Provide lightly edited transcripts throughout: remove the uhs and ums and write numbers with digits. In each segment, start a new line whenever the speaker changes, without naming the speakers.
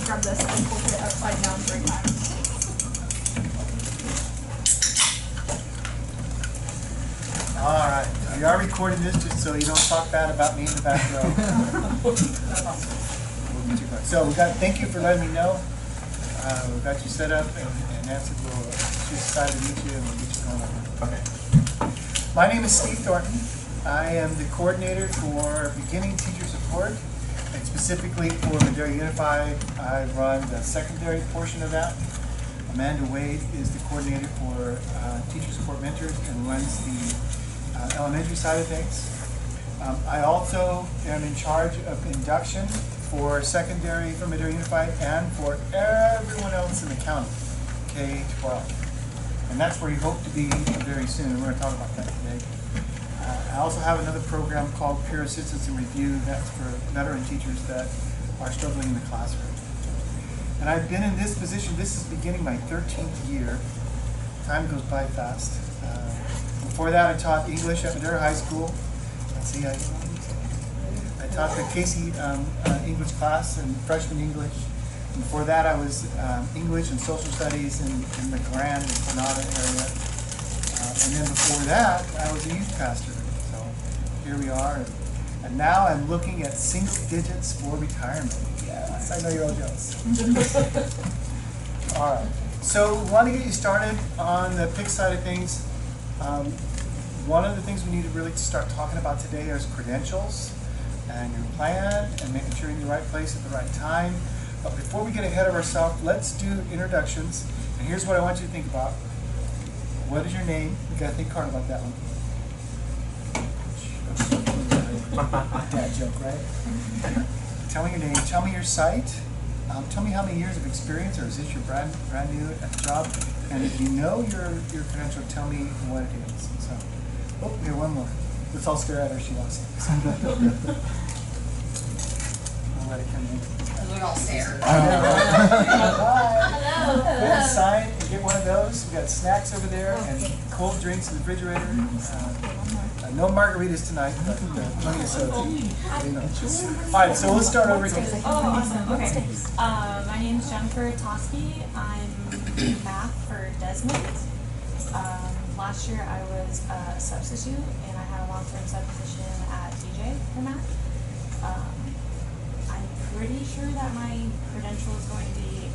grab this and we'll put it upside down 3 times.
All right. We are recording this just so you don't talk bad about me in the back row. So thank you for letting me know. We've got you set up, and Nancy will, she's excited to meet you, and we'll get you going on. Okay. My name is Steve Thornton. I am the coordinator for beginning teacher support, and specifically for Madera Unified. I run the secondary portion of that. Amanda Wade is the coordinator for teacher support mentors and runs the elementary side of things. I also am in charge of induction for secondary for Madera Unified and for everyone else in the county, K-12. And that's where we hope to be very soon. We're going to talk about that today. I also have another program called Peer Assistance and Review. That's for veteran teachers that are struggling in the classroom. And I've been in this position, this is beginning my 13th year. Time goes by fast. Before that, I taught English at Madera High School. Let's see, I taught the Casey English class and freshman English. And before that, I was English and social studies in the Grand and Granada area. And then before that, I was a youth pastor. So here we are. And now I'm looking at single digits for retirement. Yes, I know you're all jealous. All right. So we want to get you started on the PIC side of things. One of the things we need to really start talking about today is credentials and your plan and making sure you're in the right place at the right time. But before we get ahead of ourselves, let's do introductions. And here's what I want you to think about. What is your name? You got to think hard about that one. Dad joke, right? Tell me your name. Tell me your site. Tell me how many years of experience, or is this your brand new at the job? And if you know your credential, tell me what it is. So, oh, here, one more. Let's all stare at her. She wants it. I'll let it come in.
We all stare.
Hello.
Go inside and get one of those. We got snacks over there and cold drinks in the refrigerator. No margaritas tonight, but plenty of soda. All right, so let's start over again.
Oh, awesome. Okay. My name is Jennifer Toski. I'm math for Desmond. Last year I was a substitute, and I had a long-term sub position at TJ for math. I'm pretty sure that my credential is going to be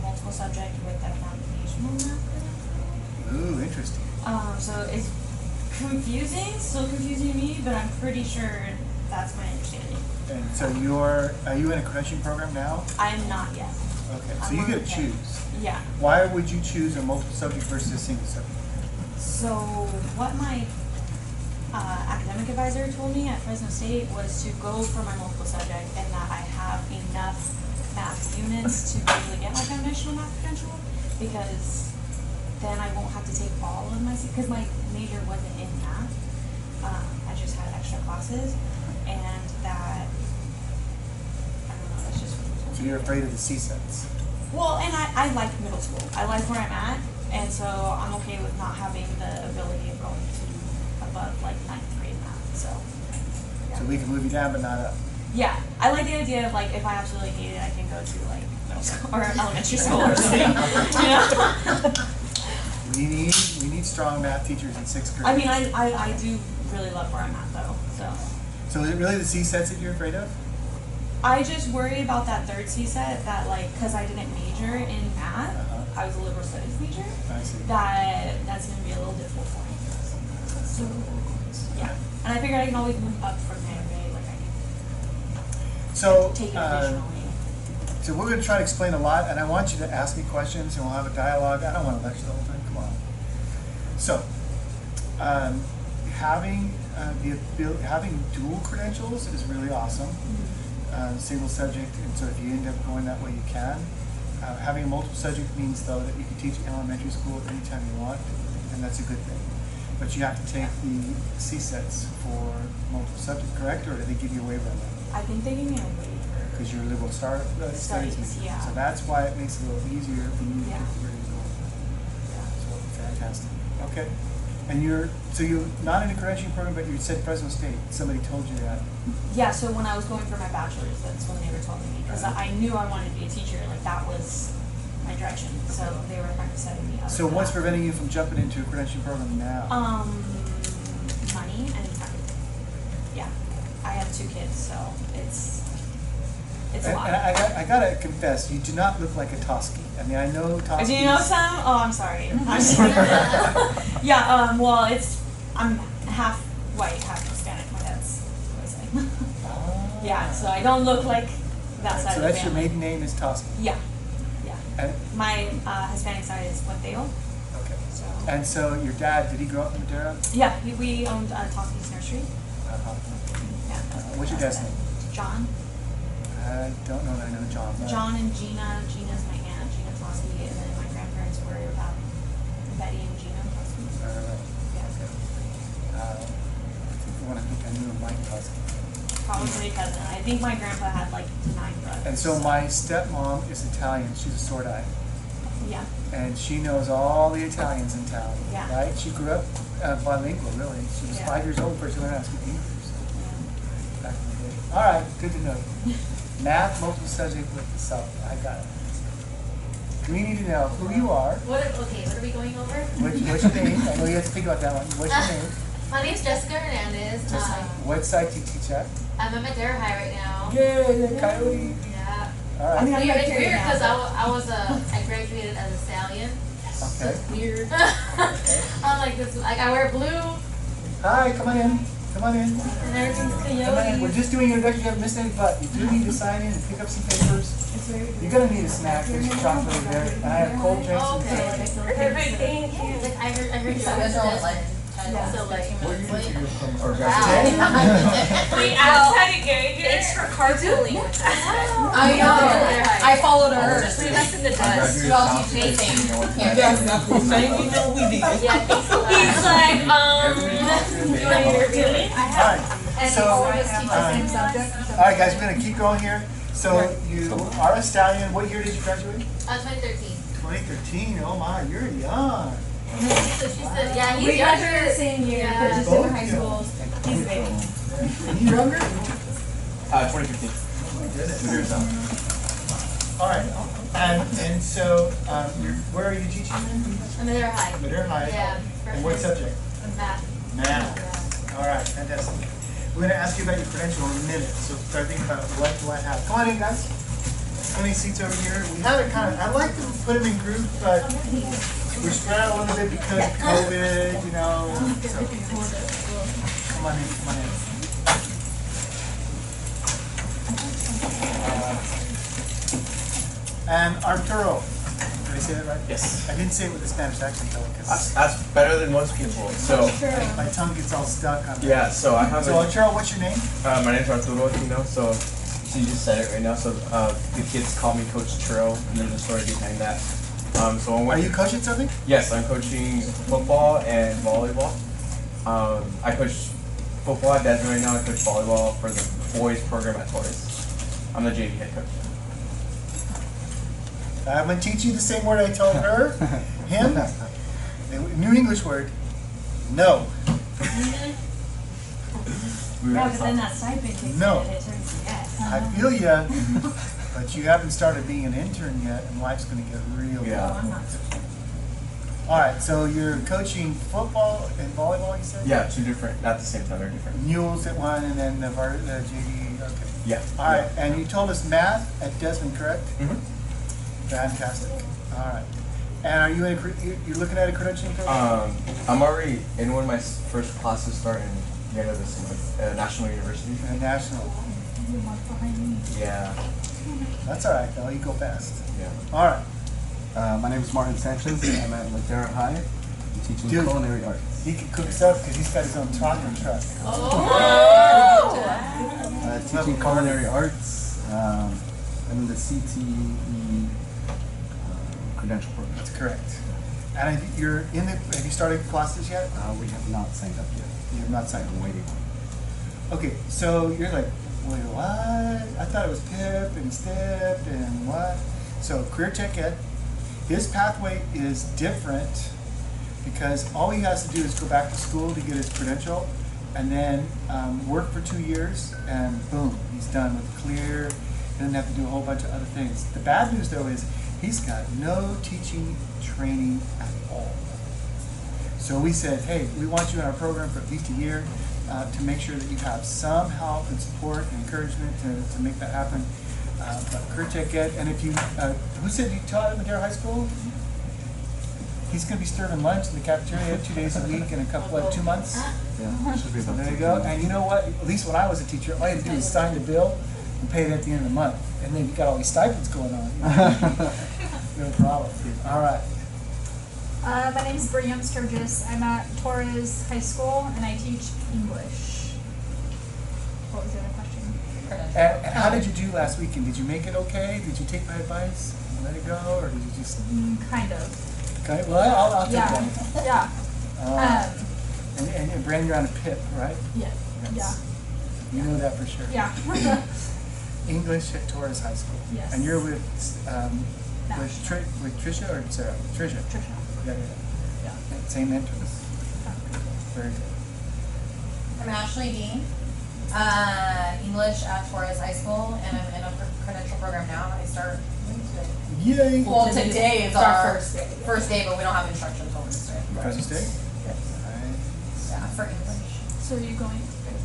multiple subject with a foundational math credential.
Ooh, interesting.
So it's confusing, still confusing me, but I'm pretty sure that's my understanding.
And so are you in a credentialing program now?
I am not yet.
Okay, so you get to choose.
Yeah.
Why would you choose a multiple subject versus a single subject?
So what my academic advisor told me at Fresno State was to go for my multiple subject and that I have enough math units to be able to get my foundational math credential, because then I won't have to take all of my, because my major wasn't in math. I just had extra classes, and that, I don't know, that's just what they told me.
So you're afraid of the C-sets?
Well, and I like middle school. I like where I'm at, and so I'm okay with not having the ability of going to above like 9th grade math. So, yeah.
So we can move you down but not up.
Yeah, I like the idea of like if I absolutely hate it, I can go to like middle school or elementary school or something. You know?
We need strong math teachers in 6th grade.
I mean, I do really love where I'm at though.
So is it really the C-sets that you're afraid of?
I just worry about that third C-set that like, because I didn't major in math, I was a liberal studies major.
I see.
That's going to be a little difficult for me. So, yeah. And I figured I can always move up from there, right? Like I can take it additionally.
So we're going to try to explain a lot, and I want you to ask me questions, and we'll have a dialogue. I don't want to lecture the whole time. Come on. So, having dual credentials is really awesome. Single subject, and so if you end up going that way, you can. Having a multiple subject means, though, that you can teach elementary school anytime you want, and that's a good thing. But you have to take the C-sets for multiple subject, correct? Or do they give you a waiver on that?
I think they give me a waiver.
Because you're a liberal studies major.
Yeah.
So that's why it makes it a little easier for you to get ready to go.
Yeah.
So fantastic. Okay. And you're not in a credentialing program, but you said Fresno State. Somebody told you that.
Yeah, so when I was going for my bachelor's, that's when they were telling me, because I knew I wanted to be a teacher, like that was my direction, so they were kind of setting me up.
So
for
what's
that.
preventing you from jumping into a credentialing program now?
Money and time. Yeah, I have 2 kids, so it's a lot.
And I gotta confess, you do not look like a Toski. I mean, I know Toski.
Do you know some? Oh, I'm sorry. I'm sorry. Yeah, well, I'm half white, half Hispanic. My dad's what I say. Yeah, so I don't look like that side
So
of the
that's your
family.
maiden name is Toski.
Yeah, yeah.
And,
My Hispanic side is Puenteo.
okay.
So
And so your dad, did he grow up in Madera?
yeah, we owned Toski's Nursery.
Uh-huh.
Yeah.
What's your dad's name?
John.
I don't know that I know John. but-
John and Gina. Gina's my aunt, Gina Toski, and then my grandparents were Betty and Gina Toski. Yeah,
I think I knew Mike Toski.
probably cousin. I think my grandpa had like 9 brothers.
And so my stepmom is Italian. She's a Sordai.
Yeah.
And she knows all the Italians in town.
Yeah.
Right? She grew up bilingual, really. She was
Yeah.
5 years old before she learned how to speak English.
Yeah.
Back in the day. All right, good to know. Math, multiple subject with the sub. I got it. We need to know who you are.
What are we going over?
What's your name? I know you have to think about that one. What's your name?
My name's Jessica Hernandez.
What site do you teach at?
I'm at Madera High right now.
Yay, Coyote.
Yeah.
All right.
It's weird because I graduated as a stallion.
Okay.
It's weird. I'm like this. Like I wear blue
Hi, come on in. Come on in.
and everything's
Come on in. We're
coyote.
just doing introductions. You haven't missed any, but you do need to sign in and pick up some papers. You're gonna need a snack. There's chocolate over there, and I have cold drinks.
Oh,
and
okay. Perfect. Thank you. Like I heard you guys
only like
so like.
Or
Wow.
Wait, outside of getting here?
Thanks for carpooling.
I know. I followed her.
Just leave us in the dust.
You all teach me things.
Yeah, thanks a lot.
He's like,
You want to interview me?
All right.
and
So,
all of us teach the same subject.
all right, guys, we're gonna keep going here. So you are a stallion. What year did you graduate?
2013.
2013. Oh my, you're young.
So she said, yeah, he's
We
younger.
graduated the same year,
Yeah.
but just different high schools. He's big.
You younger?
2015.
All right. And so where are you teaching in?
I'm Madera High.
Madera High.
Yeah.
And what subject?
Math.
Math. All right, fantastic. We're going to ask you about your credential in a minute, so start thinking about what do I have. Come on in, guys. How many seats over here? We have it kind of, I like to put them in groups, but we're spread out a little bit because of COVID, you know. So, come on in, come on in. And Arturo. Did I say that right?
Yes.
I didn't say it with a Spanish accent though, because
That's better than most people. So,
my tongue gets all stuck on that.
yeah, so I have
So Arturo, what's your name?
my name's Arturo, you know, so she just said it right now. So the kids call me Coach Churro, and there's a story behind that. So when
Are you coaching something?
Yes, I'm coaching football and volleyball. I coach football at Desmond right now. I coach volleyball for the boys program at Torres. I'm the JV head coach.
I'm going to teach you the same word I told her, him, the New English word, no.
Yeah, but then that stipend kicks in
No.
and it turns to yes.
I feel ya, but you haven't started being an intern yet, and life's going to get real.
Yeah.
Oh, I'm not.
All right, so you're coaching football and volleyball, you said?
Yeah, two different, not the same time, they're different.
Mules at one, and then the JV, okay.
Yeah.
All right, and you told us math at Desmond, correct?
Mm-hmm.
Fantastic. All right. And are you you're looking at a credentialing program?
I'm already in one of my first classes starting the end of this month at a national university.
A national.
Yeah.
That's all right, though. You go fast.
Yeah.
All right.
My name is Martin Sanchez. I'm at Madera High. I'm teaching
Dude.
culinary arts.
He can cook stuff because he's got his own taco truck.
Teaching culinary arts. I'm in the CTE credential program.
That's correct. And I think you're in the. Have you started classes yet?
We have not signed up yet.
You have not signed
I'm
up.
waiting.
Okay, so you're like, wait, what? I thought it was PIP and STIP and what? So career tech ed. This pathway is different because all he has to do is go back to school to get his credential, and then work for 2 years, and boom, he's done with clear. He doesn't have to do a whole bunch of other things. The bad news though is he's got no teaching training at all. So we said, hey, we want you in our program for at least a year to make sure that you have some help and support and encouragement to make that happen. But Kurtek, and if you, who said you taught at Madera High School? He's going to be serving lunch in the cafeteria 2 days a week in a couple of 2 months.
Yeah, should be
So
about
there you
2
go.
months.
And you know what? At least when I was a teacher, all you had to do was sign the bill and pay it at the end of the month. And then you got all these stipends going on. No problem. All right.
My name is Briam Sturgis. I'm at Torres High School and I teach English. What was the other question?
And how did you do last weekend? Did you make it okay? Did you take my advice and let it go, or did you just?
Kind of.
Okay, well, I'll take
Yeah.
that.
Yeah.
And Brandon, you're on a PIP, right?
Yeah.
Yes. You know that for sure.
Yeah.
English at Torres High School.
Yes.
And you're with
No.
with Trisha or Sarah? Trisha.
Trisha.
Yeah. Same entrance. Very good.
I'm Ashley Dean, English at Torres High School, and I'm in a credential program now. I start
Yay!
well, today is our
first day.
first day, but we don't have instruction until Wednesday.
Present Day?
Yeah, for English.
So are you going,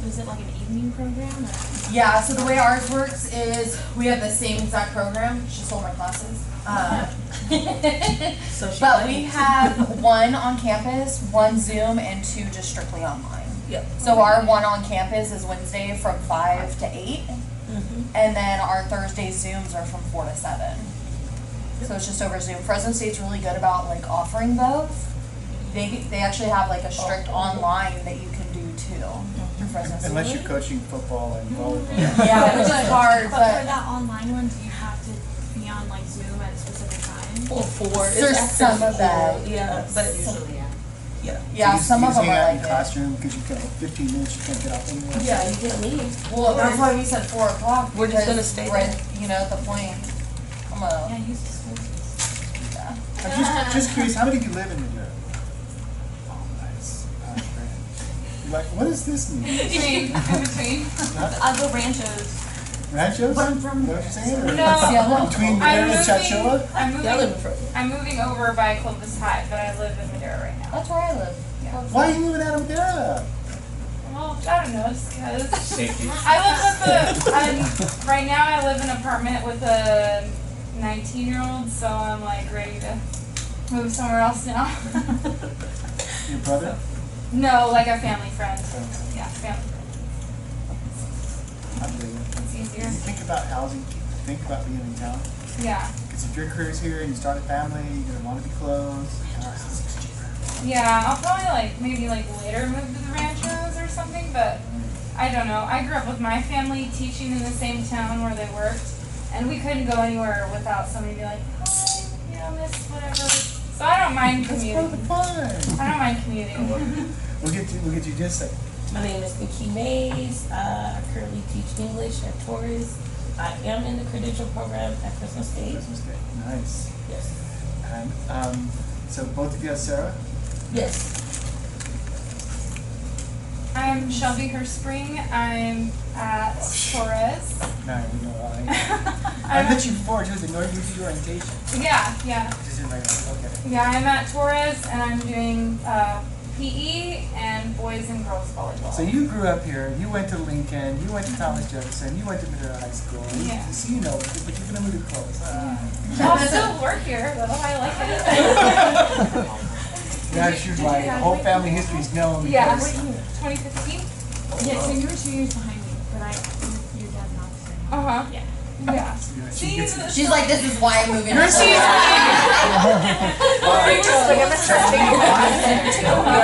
is it like an evening program or?
Yeah, so the way ours works is we have the same exact program, she stole my classes. But we have one on campus, one Zoom, and 2 just strictly online.
Yep.
So our one on campus is Wednesday from 5 to 8, and then our Thursday Zooms are from 4 to 7. So it's just over Zoom. Fresno State's really good about like offering both. They actually have like a strict online that you can do too through Fresno State.
Unless you're coaching football and volleyball.
Yeah, which is hard,
But for
but
that online one, do you have to be on like Zoom at a specific time?
Well, 4. It's
There's
after
some of
4,
that.
Yeah, but
Usually, yeah.
yeah.
yeah, some of them
hang
are
out
like
in the
it.
classroom because you got 15 minutes, you can't get out anywhere.
Yeah, you can leave.
Well, that's why we said 4 o'clock.
We're just gonna
because
stay
right,
there.
you know, at the point. I'm gonna.
Yeah, use the school.
Yeah.
I'm just curious, how many of you live in Madera? Oh, nice. You're like, what does this mean?
In between.
I'll go Ranchos.
Ranchos?
But I'm from
Is that what you're saying? Or
No.
Between Madera and Chachola?
I'm
Y'all live in
moving.
Fresno.
I'm moving over by Clovis High, but I live in Madera right now.
That's where I live.
Why are you moving out of Madera?
Well, I don't know, just because.
Safety.
I live with right now I live in an apartment with a 19-year-old, so I'm like ready to move somewhere else now.
Your brother?
No, like a family friend. Yeah, family friend.
I believe it.
It's easier.
Think about housing, think about being in town.
Yeah.
Because if your career's here and you start a family, you're going to want to be close.
Yeah, I'll probably maybe later move to the Ranchos or something, but I don't know. I grew up with my family teaching in the same town where they worked, and we couldn't go anywhere without somebody be like, hi, you know, miss whatever. So I don't mind
That's
commuting.
part of the fun.
I don't mind commuting.
We'll get you just a second.
My name is Nikki Mays. I currently teach English at Torres. I am in the credential program at Fresno State.
Nice.
Yes.
And so both of you have Sarah?
Yes.
I'm Shelby Herspring. I'm at Torres.
No, we know I met you before, just ignore you orientation.
Yeah.
Just in like, okay.
Yeah, I'm at Torres, and I'm doing PE and boys and girls volleyball.
So you grew up here, you went to Lincoln, you went to Thomas Jefferson, you went to Madera High School.
Yeah.
So you know it, but you're going to move to close.
I'll still work here, though. I like it.
Yeah, sure, my whole family history is known.
Yeah.
because-
2015?
Yeah, so you were 2 years behind me, but your dad's an officer.
Uh-huh.
Yeah.
Yeah.
She gets-
She's like, this is why I'm moving.
She's
He's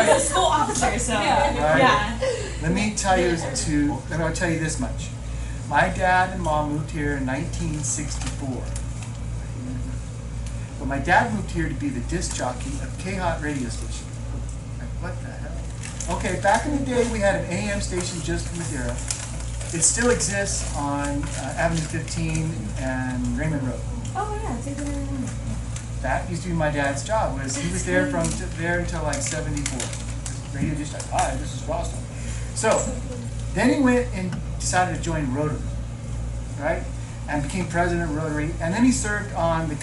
a school officer, so.
Yeah.
Yeah.
Let me tell you this much. My dad and mom moved here in 1964. But my dad moved here to be the disc jockey of K-Hot radio station. Like, what the hell? Okay, back in the day, we had an AM station just for Madera. It still exists on Avenue 15 and Raymond Road.
Oh, yeah, take it around.
that used to be my dad's job. He was there from there until like 74. Radio just like, hi, this is Roswell. So then he went and decided to join Rotary, right? And became president of Rotary. And then he served on the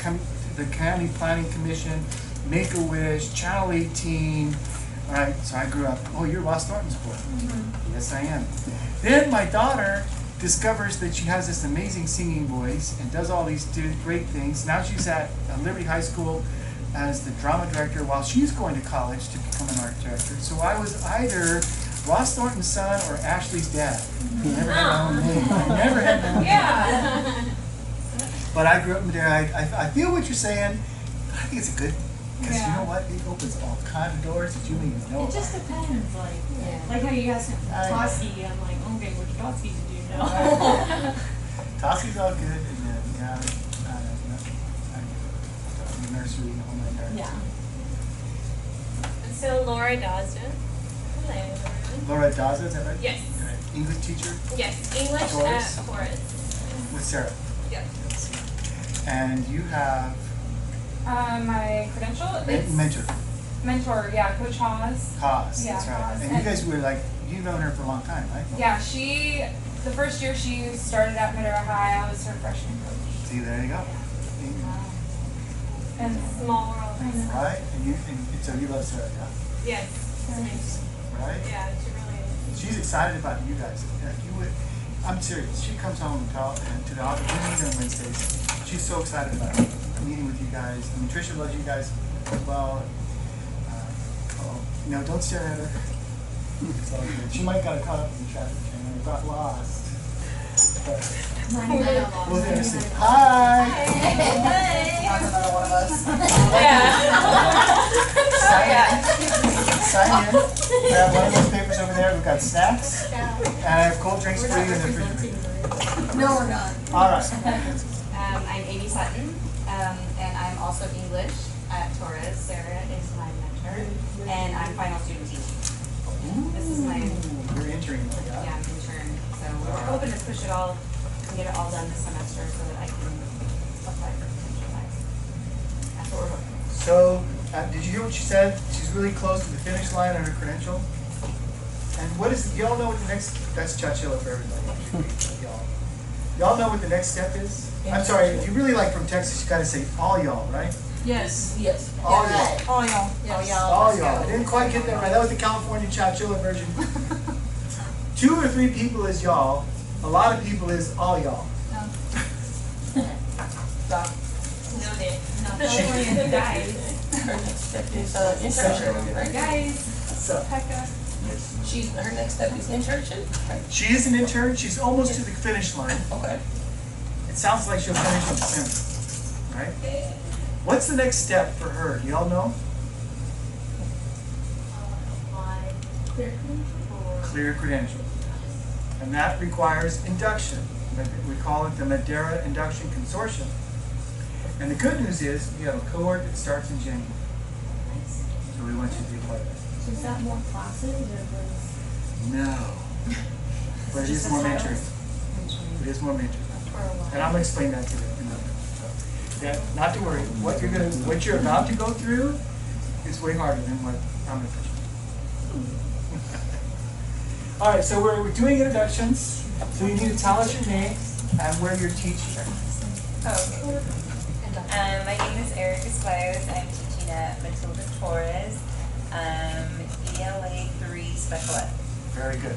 County Planning Commission, Make-A-Wish, Channel 18. All right, so I grew up, oh, you're Ross Thornton's boy. Mm-hmm. Yes, I am. Then my daughter discovers that she has this amazing singing voice and does all these great things. Now she's at Liberty High School as the drama director while she's going to college to become an art director. So I was either Ross Thornton's son or Ashley's dad. Never had my own name. I never had my own name.
Yeah.
But I grew up there. I feel what you're saying. But I think it's a good, because you know what? It opens all kinds of doors that you don't even know
It just
about.
depends, like how you asked him Toski, I'm like, okay, which Toski do you know?
Toski's all good, and then, yeah, the nursery, the whole nine yards.
Yeah.
So Laura Dawson. Hello, everyone.
Laura Daza, is that right?
Yes.
Right. English teacher
Yes, English
Taurus.
at Taurus.
with Sarah.
Yep.
And you have
My credential is mentor, yeah, Coach Hawes.
Haas,
Yeah,
that's right.
Haas.
And you guys were like, you've known her for a long time, right?
Yeah, the first year she started at Madera High, I was her freshman coach.
See, there you go.
And
Small world.
Right? And so you love Sarah, yeah?
Yes.
Right?
Yeah, she really is.
She's excited about you guys. I'm serious. She comes home and to the office. We meet on Wednesdays. She's so excited about meeting with you guys. I mean, Tricia loves you guys as well. No, don't stare at her. It's all good. She might got caught up in the traffic jam and got lost. But we'll never see. Hi. Not another one of us. Sign in. We have one of those papers over there. We've got snacks. And I have cold drinks for you in the refrigerator.
No, we're not.
All right.
I'm Amy Sutton, and I'm also English at Torres. Sarah is my mentor, and I'm final student teaching. This is my
You're entering, yeah?
I'm intern. So we're hoping to push it all and get it all done this semester so that I can apply for potential life. That's what we're hoping.
So, did you hear what she said? She's really close to the finish line on her credential. And what is, y'all know what the next, that's Chachilla for everybody. Y'all know what the next step is? I'm sorry, if you really like from Texas, you gotta say all y'all, right?
Yes.
Yes.
All y'all.
Oh, y'all.
Oh, y'all.
All y'all. I didn't quite get that right. That was the California Chachilla version. 2 or 3 people is y'all. A lot of people is all y'all.
Stop.
Noted.
California guys.
Her next step is internship, right?
guys,
So,
Her next step is internship, right?
she is an intern. She's almost to the finish line.
Okay.
It sounds like she'll finish in December, right? What's the next step for her? Do y'all know?
Apply.
Clear credential. And that requires induction. We call it the Madera Induction Consortium. And the good news is we have a cohort that starts in January. So we want you to be a part of that.
So is that more classes or
No. But it is more mentoring. It is more mentoring. And I'm gonna explain that to you in a minute. Yeah, not to worry. What you're about to go through is way harder than what I'm gonna teach you. All right, so we're doing introductions. So you need to tell us your name and where you're teaching.
Okay. My name is Erica Squires. I'm teaching at Matilda Torres, ELA 3 Special Ed.
Very good.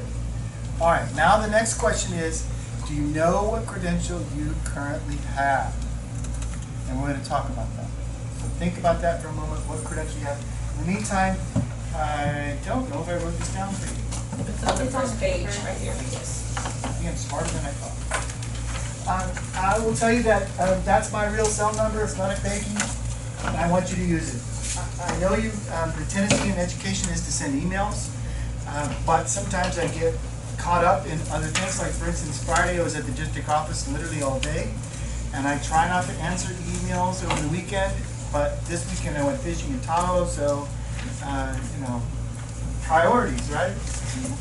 All right, now the next question is, do you know what credential you currently have? And we're going to talk about that. So think about that for a moment, what credential you have. In the meantime, I don't know if I wrote this down for you.
It's on the first page right here. Yes.
I'm smarter than I thought. I will tell you that that's my real cell number. It's not a fakie. I want you to use it. I know you. The tendency in education is to send emails, but sometimes I get caught up in other things. Like for instance, Friday I was at the district office literally all day, and I try not to answer emails over the weekend. But this weekend I went fishing in Tahoe, so you know, priorities, right?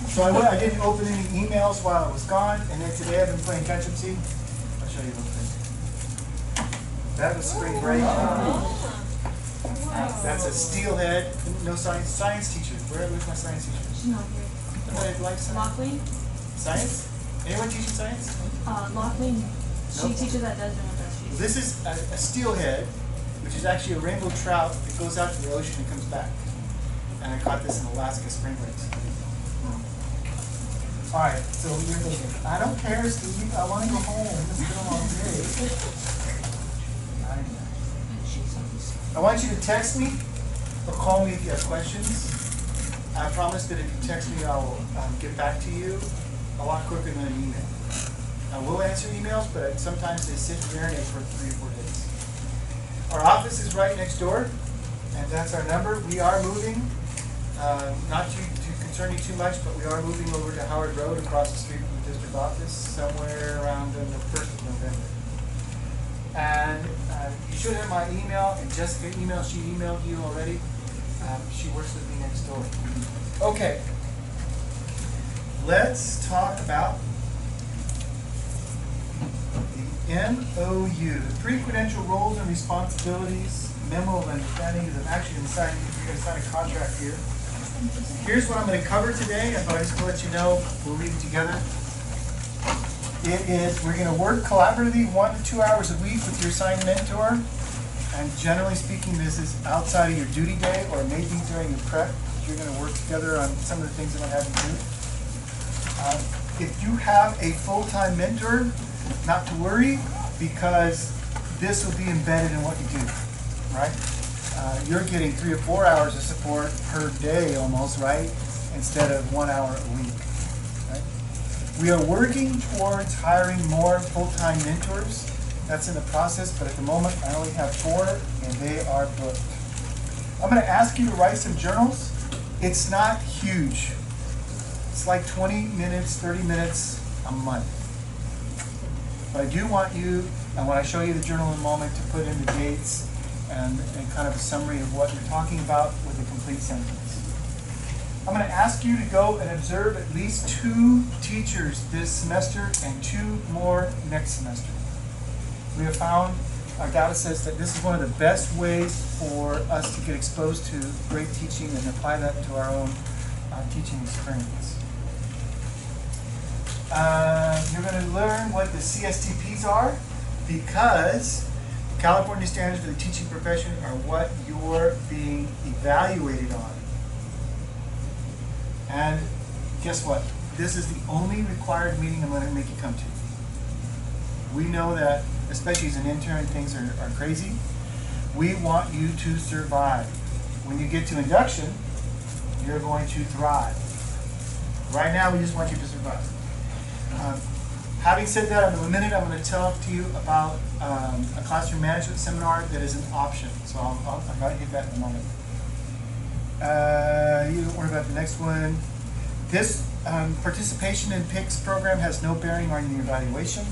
So I didn't open any emails while I was gone, and then today I've been playing catch-up. See, I'll show you a little bit. That was spring break. That's a steelhead. No science teacher. Where's my science teacher?
She's not here.
Somebody like science?
Lockleen?
Science? Anyone teaching science?
Lockleen, she
Nope.
teaches at Desmond with us. She's
This is a steelhead, which is actually a rainbow trout that goes out to the ocean and comes back. And I caught this in Alaska spring breaks. All right, so you're thinking, I don't care, Steve. I want to go home. It's been a long day. I want you to text me or call me if you have questions. I promise that if you text me, I will get back to you a lot quicker than an email. I will answer emails, but sometimes they sit and marinate for 3 or 4 days. Our office is right next door, and that's our number. We are moving, not to concern you too much, but we are moving over to Howard Road across the street from the district office somewhere around the 1st of November. And you should have my email, and Jessica emailed, she emailed you already. She works with me next door. Okay, let's talk about the MOU, the pre-credential roles and responsibilities, memo of understanding, because I'm actually going to sign, you're going to sign a contract here. Here's what I'm going to cover today. I thought I'd just let you know, we'll read it together. It is, we're going to work collaboratively 1 to 2 hours a week with your assigned mentor. And generally speaking, this is outside of your duty day or maybe during your prep. You're going to work together on some of the things that I have you do. If you have a full-time mentor, not to worry, because this will be embedded in what you do, right? You're getting 3 or 4 hours of support per day almost, right? Instead of 1 hour a week, right? We are working towards hiring more full-time mentors. That's in the process, but at the moment I only have 4 and they are booked. I'm going to ask you to write some journals. It's not huge. It's like 20 minutes, 30 minutes a month. But I do want you, and when I show you the journal in a moment, to put in the dates and kind of a summary of what you're talking about with a complete sentence. I'm going to ask you to go and observe at least 2 teachers this semester and 2 more next semester. We have found, our data says that this is one of the best ways for us to get exposed to great teaching and apply that to our own teaching experience. You're going to learn what the CSTPs are, because California Standards for the Teaching Profession are what you're being evaluated on. And guess what? This is the only required meeting I'm going to make you come to. We know that, especially as an intern, things are crazy. We want you to survive. When you get to induction, you're going to thrive. Right now, we just want you to survive. Having said that, in a minute, I'm going to talk to you about a classroom management seminar that is an option. So I'm going to hit that in a moment. You don't worry about the next one. This participation in PICS program has no bearing on your evaluation.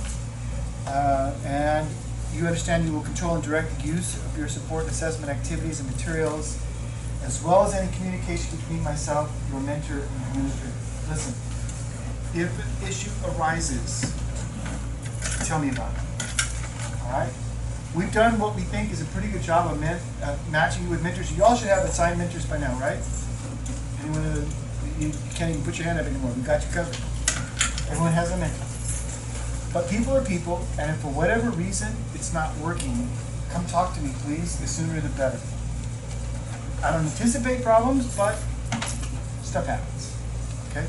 And you understand you will control and direct the use of your support and assessment activities and materials, as well as any communication between myself, your mentor, and your administrator. Listen, if an issue arises, tell me about it. All right? We've done what we think is a pretty good job of matching you with mentors. You all should have assigned mentors by now, right? Anyone, you can't even put your hand up anymore. We got you covered. Everyone has a mentor. But people are people, and if for whatever reason it's not working, come talk to me, please. The sooner the better. I don't anticipate problems, but stuff happens. Okay?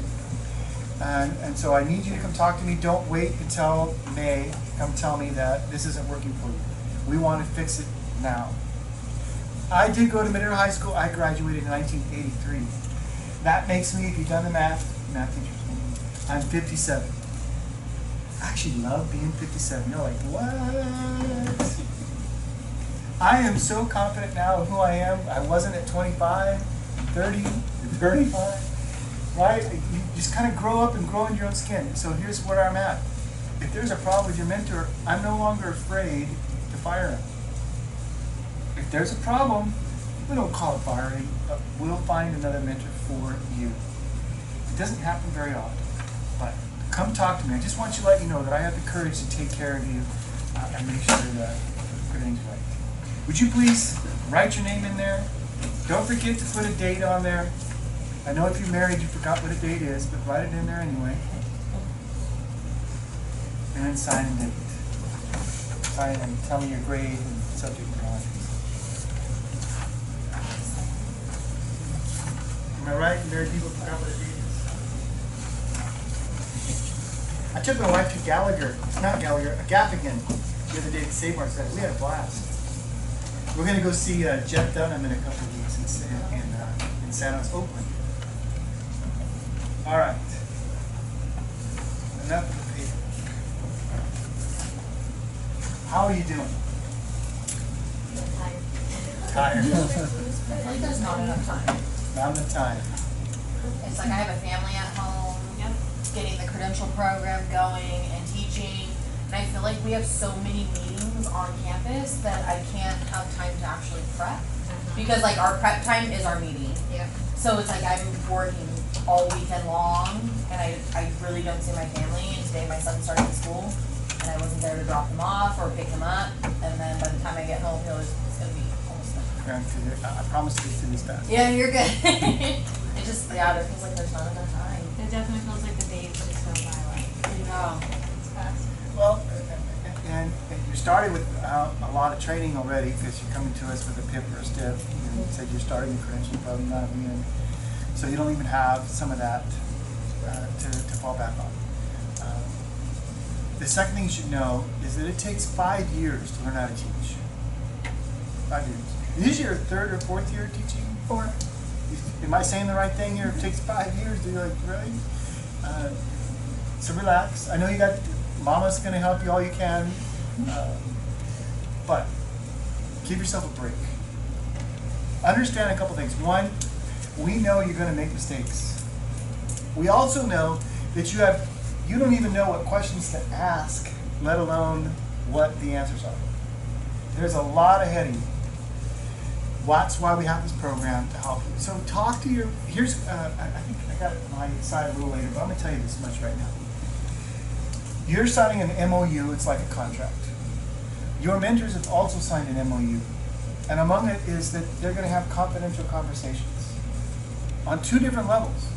And so I need you to come talk to me. Don't wait until May. Come tell me that this isn't working for you. We want to fix it now. I did go to Mineral High School. I graduated in 1983. That makes me, if you've done the math teachers, I'm 57. I actually love being 57. You're like, what? I am so confident now of who I am. I wasn't at 25, 30, 35, right? You just kind of grow up and grow in your own skin. So here's where I'm at. If there's a problem with your mentor, I'm no longer afraid to fire him. If there's a problem, we don't call it firing, but we'll find another mentor for you. It doesn't happen very often, but come talk to me. I just want you to let you know that I have the courage to take care of you and make sure that everything's right. Would you please write your name in there? Don't forget to put a date on there. I know if you're married, you forgot what a date is, but write it in there anyway. And then sign and date. Sign and tell me your grade and subject and all that. Am I right? Married people forgot what a date is. I took my wife to Gaffigan the other day to Save Ourselves. We had a blast. We're going to go see Jeff Dunham in a couple of weeks in San Jose, Oakland. All right. Enough of the paper. How are you doing? Tired.
I think there's not enough time.
Not enough time.
It's like I have a family at home, getting the credential program going and teaching, and I feel like we have so many meetings on campus that I can't have time to actually prep. Because like our prep time is our meeting.
Yeah.
So it's like I'm working all weekend long, and I really don't see my family, and today my son started school, and I wasn't there to drop him off or pick him up, and then by the time I get home, it's gonna be almost done.
I promise to get to this fast.
Yeah, you're good. It just, it feels like there's not enough time.
It definitely feels like the days just go by like.
No.
It's fast.
Well, and you're starting with a lot of training already because you're coming to us with a PIP or a STIP. You said you're starting the credentialing program, not in. So you don't even have some of that to fall back on. The second thing you should know is that it takes 5 years to learn how to teach. 5 years. Is this your third or fourth year teaching? 4. Am I saying the right thing here? It takes 5 years. Do you like, really? So relax. I know you got, mama's going to help you all you can. But give yourself a break. Understand a couple things. One, we know you're going to make mistakes. We also know that you don't even know what questions to ask, let alone what the answers are. There's a lot ahead of you. That's why we have this program to help you. So talk to your, here's, I think I got my side a little later, but I'm going to tell you this much right now. You're signing an MOU, it's like a contract. Your mentors have also signed an MOU. And among it is that they're going to have confidential conversations on 2 different levels.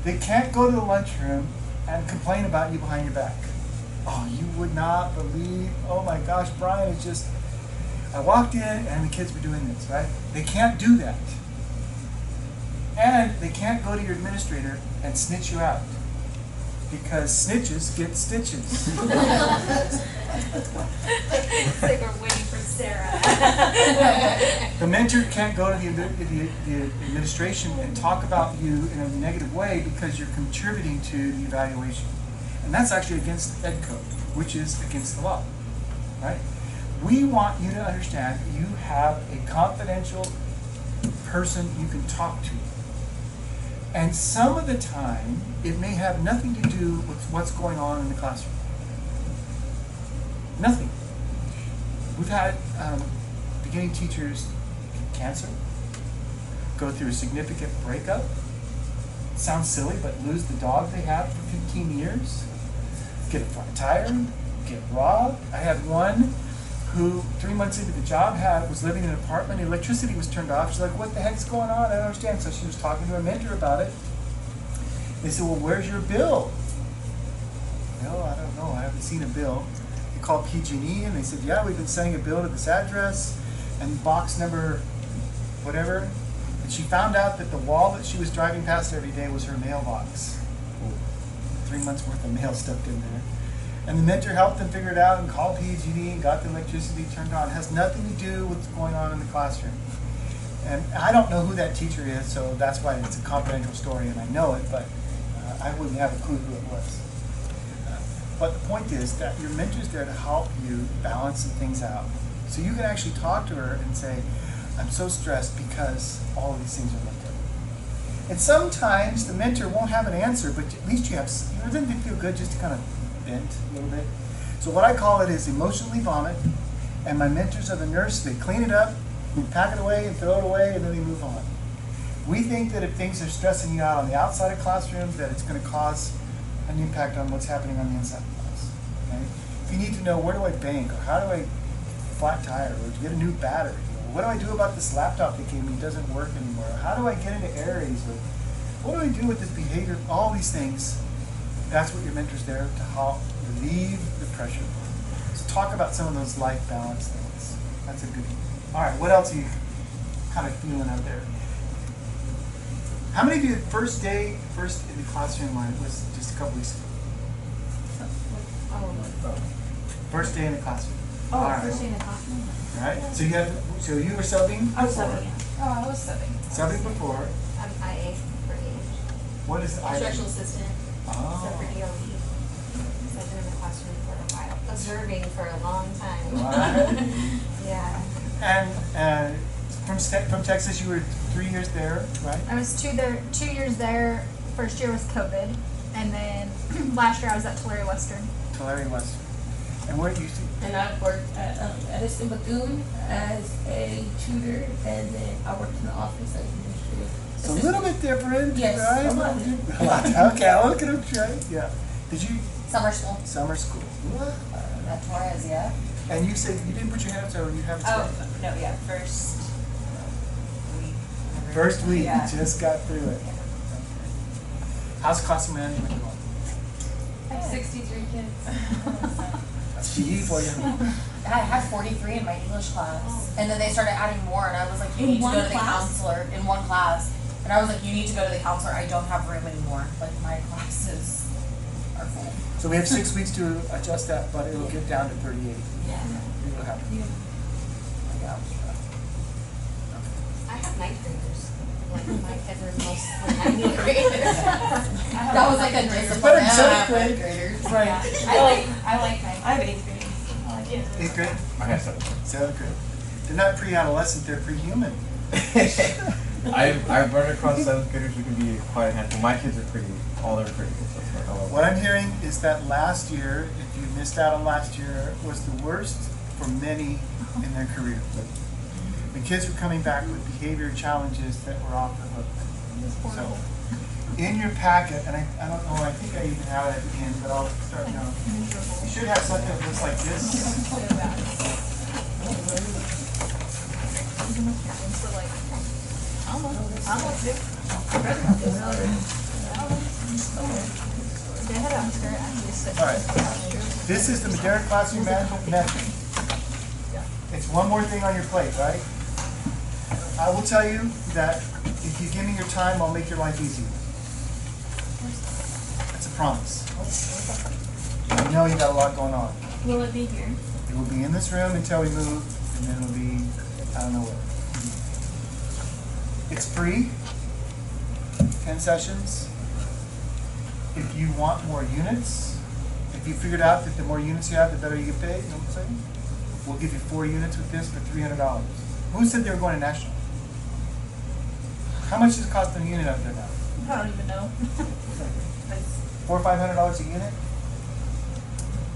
They can't go to the lunchroom and complain about you behind your back. Oh, you would not believe, oh my gosh, Brian is just, I walked in and the kids were doing this, right? They can't do that. And they can't go to your administrator and snitch you out. Because snitches get stitches.
It's like we're waiting for Sarah.
The mentor can't go to the administration and talk about you in a negative way because you're contributing to the evaluation. And that's actually against Ed Code, which is against the law, right? We want you to understand you have a confidential person you can talk to. And some of the time, it may have nothing to do with what's going on in the classroom. Nothing. We've had beginning teachers get cancer, go through a significant breakup, sounds silly, but lose the dog they had for 15 years, get a flat tire, get robbed. I had one who 3 months into the job was living in an apartment, the electricity was turned off. She's like, what the heck's going on? I don't understand. So she was talking to her mentor about it. They said, well, where's your bill? No, I don't know. I haven't seen a bill. They called PG&E and they said, yeah, we've been sending a bill to this address and box number whatever. And she found out that the wall that she was driving past every day was her mailbox. 3 months worth of mail stuffed in there. And the mentor helped them figure it out and called PG&E and got the electricity turned on. It has nothing to do with what's going on in the classroom. And I don't know who that teacher is, so that's why it's a confidential story and I know it, but I wouldn't have a clue who it was. But the point is that your mentor's there to help you balance some things out. So you can actually talk to her and say, I'm so stressed because all of these things are looked at. And sometimes the mentor won't have an answer, but at least you have, doesn't it feel good just to kind of vent a little bit? So what I call it is emotionally vomit, and my mentors are the nurse. They clean it up, we pack it away and throw it away, and then they move on. We think that if things are stressing you out on the outside of classrooms, that it's going to cause an impact on what's happening on the inside of class. Okay? If you need to know where do I bank or how do I flat tire or to get a new battery. What do I do about this laptop that came and doesn't work anymore? How do I get into Aries? Or what do I do with this behavior? All these things. That's what your mentor's there to help relieve the pressure. So talk about some of those life balance things. That's a good one. All right, what else are you kind of feeling out there? How many of you first in the classroom was just a couple weeks ago? First day in the classroom.
Oh,
All right.
first day in the classroom.
All right. So you were subbing?
I was
before.
subbing, yeah.
Oh, I was subbing.
Subbing before.
I'm IA for age.
What is IA?
Instructional assistant. So for
Oh.
DLE. So I've been in the classroom for a while, observing for a long time.
Right.
Yeah.
And from Texas, you were 3 years there, right?
I was 2 years there. First year was COVID, and then last year I was at Tulare Western.
Tulare Western. And where you?
And I worked at Edison Bethune as a tutor, and then I worked in the office as administrative
It's a little bit different,
Yes,
right?
a lot.
A lot. Okay, I'll look at them, right? Yeah. Did you?
Summer school
Summer school.
at Torres, yeah.
And you said you didn't put your hands over, you have it.
Oh, no, yeah, first week.
First week,
Yeah.
you just got through it. How's classroom management going?
I have 63 kids.
That's GE for you.
I had 43 in my English class, and then they started adding more, and I was like, you
In
need to
one
go to the
class?
counselor in one class, and I was like, you need to go to the counselor. I don't have room anymore. Like my classes are full.
So we have 6 weeks to adjust that, but it'll get down to 38.
Yeah.
It'll happen.
Yeah.
I have ninth graders. Like my kids are mostly ninth graders.
That was like a discipline.
But in
I
seventh
have
grade-
ninth graders.
Right.
I like my.
I have 8th grade.
Eighth grade?
I have 7.
7th grade. They're not pre-adolescent, they're pre-human.
I've run across 7th graders who can be quite a handful. My kids are all are pretty good. So it's like, oh,
What I'm hearing is that last year, if you missed out on last year, was the worst for many in their career. The kids were coming back with behavior challenges that were off the hook. So, in your packet, and I don't know, I think I even have it at the end, but I'll start now. You should have something that looks like this. All right. This is the Madera Classroom Management Method. It's one more thing on your plate, right? I will tell you that if you give me your time, I'll make your life easier. That's a promise. I know you got a lot going on.
Will it be here?
It will be in this room until we move, and then it'll be, I don't know where. It's free, 10 sessions. If you want more units, if you figured out that the more units you have, the better you get paid, you know what I'm saying? We'll give you 4 units with this for $300. Who said they were going to national? How much does it cost a unit up there now?
I don't even know.
$400 or $500 a unit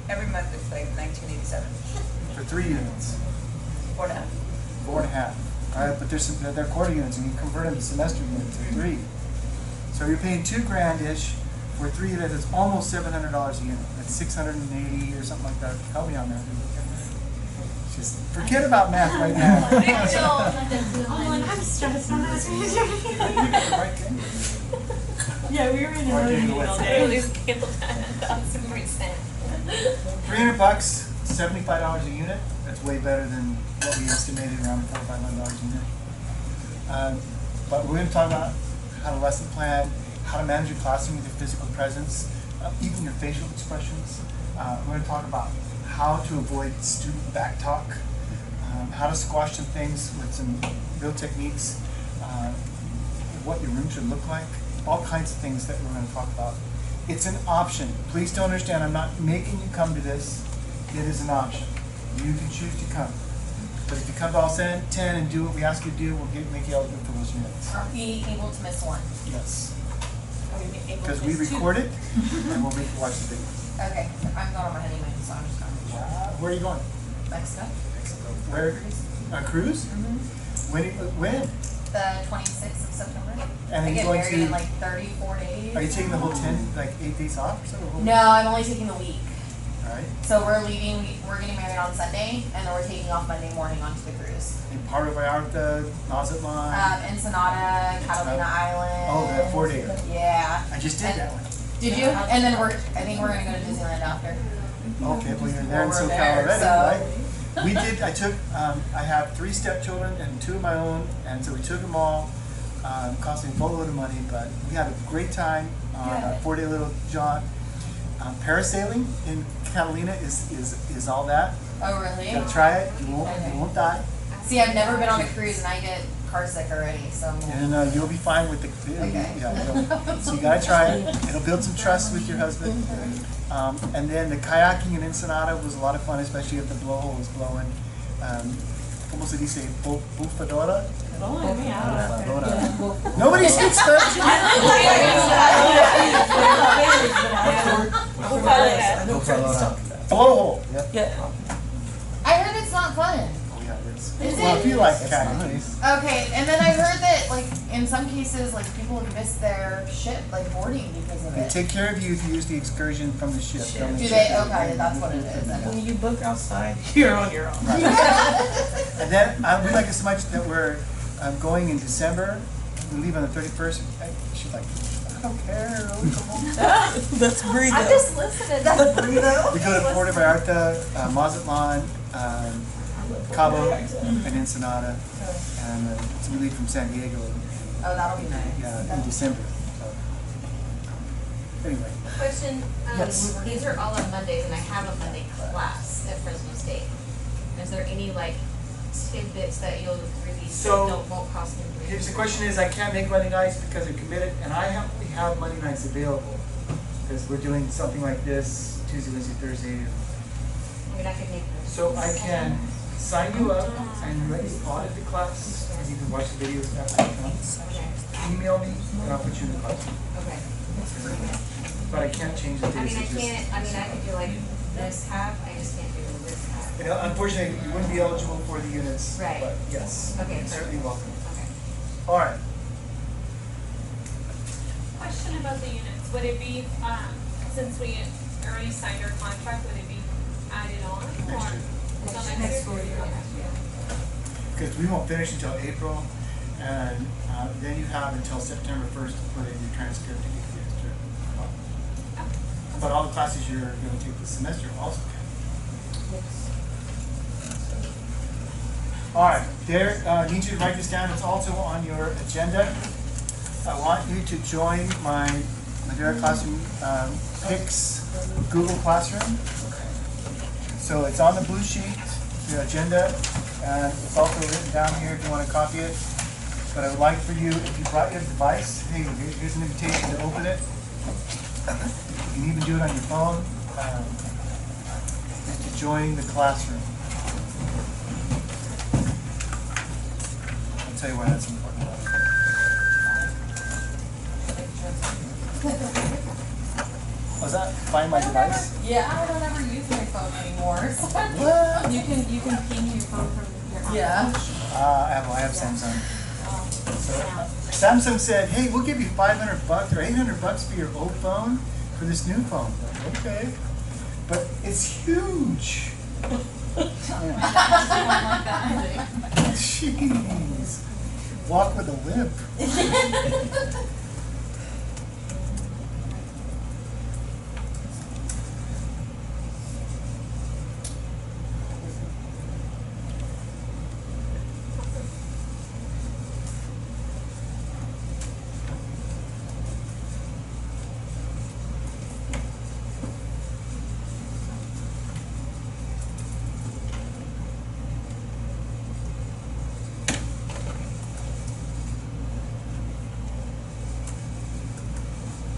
Every month it's like $19.87.
for 3 units.
4.5.
4.5. All right, but they're quarter units, and you convert them to semester units at 3. So you're paying $2,000-ish for 3 units. It's almost $700 a unit. That's 680 or something like that. Help me on that. Just forget about math right now.
I'm stressed. I'm not
You got the right thing.
Yeah, we were in
Or
another
take it
meeting
away.
all
I
day.
really feel that 1,000%.
$300, $75 a unit. That's way better than what we estimated, around $400 or $500 a unit. But we're going to talk about how to lesson plan, how to manage your classroom with your physical presence, even your facial expressions. We're going to talk about how to avoid student backtalk, how to squash some things with some real techniques, what your room should look like, all kinds of things that we're going to talk about. It's an option. Please don't understand, I'm not making you come to this. It is an option. You can choose to come. But if you come to all 10 and do what we ask you to do, we'll make you eligible for those units.
Are we able to miss one?
Yes.
Are we able
Because
to
we
miss 2?
record it, and we'll make you watch the video.
Okay, I'm going on my honeymoon, so I'm just going to
Where are you going?
Mexico.
Where? A cruise? When?
The 26th of September.
And
I
are you
get
going
married
to-
in like 34 days.
Are you taking the whole 10, like 8 days off or something?
No, I'm only taking the week.
Right.
So we're leaving, we're getting married on Sunday, and then we're taking off Monday morning onto the cruise.
In Puerto Vallarta, Mazatlan.
Ensenada, Catalina Island.
Oh, that 4-day.
Yeah.
I just did that one.
Did you? And then I think we're gonna go to Disneyland after.
Okay, well you're there in
Well, we're
SoCal
there,
already,
so-
right? We did, I took, I have 3 stepchildren and 2 of my own, and so we took them all. Cost me a boatload of money, but we had a great time on a 4-day little jaunt. Parasailing in Catalina is all that.
Oh, really?
You gotta try it, you won't die.
See, I've never been on a cruise, and I get car sick already, so.
And you'll be fine with the,
Okay.
yeah, so you gotta try it. It'll build some trust with your husband. And then the kayaking in Ensenada was a lot of fun, especially if the blowhole was blowing. ¿Cómo se dice? Bufadora? Nobody speaks Spanish. Blowhole.
Yeah.
I heard it's not fun.
Oh yeah, it is.
Is
Well,
it?
if you like kayaking.
Okay, and then I heard that, like, in some cases, like, people have missed their ship, like, boarding because of
They
it.
take care of you if you use the excursion from the ship. From the
Do
ship.
they? Okay, that's what it is.
When you book outside, you're on your own.
And then we like it so much that we're going in December. We leave on the 31st. She's like, I don't care. Come on.
That's breathing.
I'm just listening. That's burrito.
We go to Puerto Vallarta, Mazatlan, Cabo, and Ensenada, and so we leave from San Diego.
Oh, that'll be nice.
Yeah, in December. So. Anyway,
Question,
Yes.
these are all on Mondays, and I have a Monday class at Fresno State. Is there any, like, tidbits that you'll release
So,
that won't cost me?
here's the question is, I can't make Monday nights because I'm committed, and we have Monday nights available. Because we're doing something like this Tuesday, Wednesday, Thursday.
I mean, I could make those.
So I can sign you up and let you audit the class, and you can watch the videos after you come.
Okay,
Email me, and I'll put you in the class.
okay.
But I can't change the
I
dates.
mean, I
it's just-
can't, I could do like this half, I just can't do this half.
You know, unfortunately, you wouldn't be eligible for the units.
Right.
But yes,
Okay,
you're certainly welcome.
Okay.
All right.
Question about the units, would it be, since we already signed our contract, would it be added on or?
Next year.
Until
Next school year.
Okay.
Because we won't finish until April, and then you have until September 1st to put in your transcript to get the extra. But all the classes you're going to take this semester also count. All right, there, I need you to write this down. It's also on your agenda. I want you to join my Madera Classroom Pix Google Classroom. So it's on the blue sheet, the agenda, and it's also written down here if you want to copy it. But I would like for you, if you brought your device, hey, here's an invitation to open it. You can even do it on your phone, and to join the classroom. I'll tell you why that's important. Was that find my device?
Yeah, I don't ever use my phone anymore. So
What?
You can ping your phone from your house.
yeah.
I have Samsung. So Samsung said, "Hey, we'll give you $500 or $800 for your old phone for this new phone." Okay, but it's huge. Jeez, walk with a limp.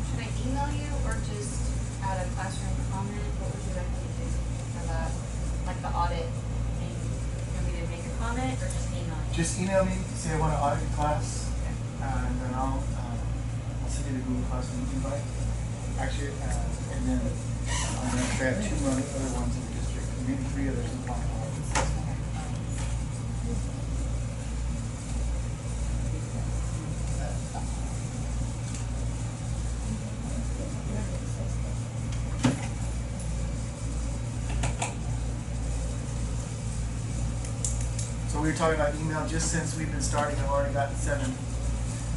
Should I email you or just add a classroom comment? What would you recommend do for that, like the audit thing? You want me to make a comment or just email you?
Just email me, say I want to audit your class, and then I'll send you the Google Classroom invite. Actually, and then I'm going to grab 2 other ones in the district, maybe 3 others in one. So we were talking about email just since we've been starting. I've already gotten 7.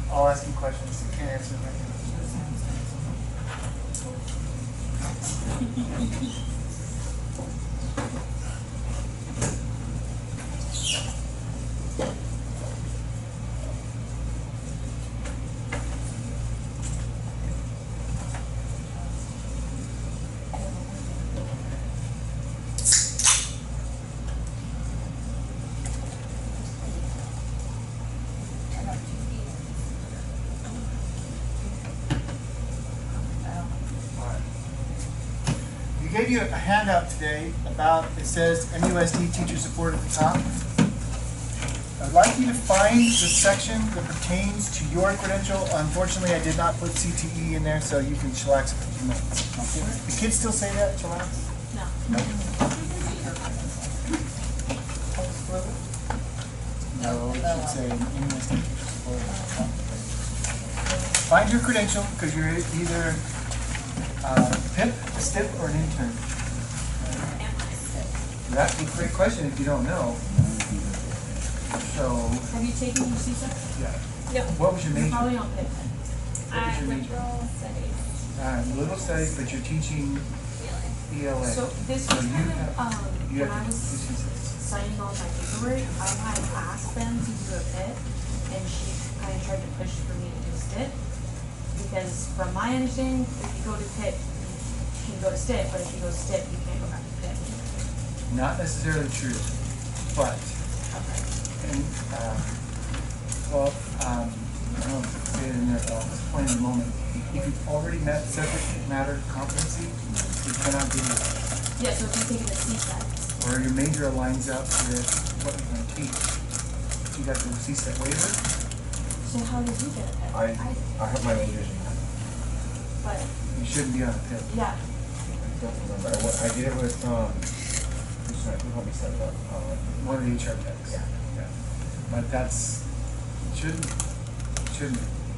I'll ask you questions. You can't answer them right now. I gave you a handout today about, it says MUSD teacher support at the top. I'd like you to find the section that pertains to your credential. Unfortunately, I did not put CTE in there, so you can chillax for a few minutes. The kids still say that, chillax?
No.
No, it should say MUSD teacher support at the top. Find your credential, because you're either PIP, STIP, or an intern. That's a great question if you don't know. So,
Have you taken your CSEC?
yeah.
No.
What was your major?
Probably on PIP.
What was your major?
Liberal studies.
Little studies, but you're teaching ELA.
So this
So
was
you
kind
have-
of,
you
when
have
I was
to do CSEC.
signing all my paperwork, I had asked them to do a PIP, and she kind of tried to push for me to do STIP. Because from my understanding, if you go to PIP, you can go to STIP, but if you go STIP, you can't go back to PIP.
Not necessarily true, but,
Okay.
and, I don't know if it's in there, but I'll explain in a moment. If you've already met subject matter competency, you cannot do it.
Yeah, so if you're taking the CSEC,
Or your major lines up with what you're going to teach. You got the CSEC waiver.
so how did you get a PIP?
I have my majors in that.
But,
You shouldn't be on a PIP.
yeah,
I don't remember. I did it with, who helped me set it up?
One of the HR techs.
Yeah.
But that's, shouldn't be.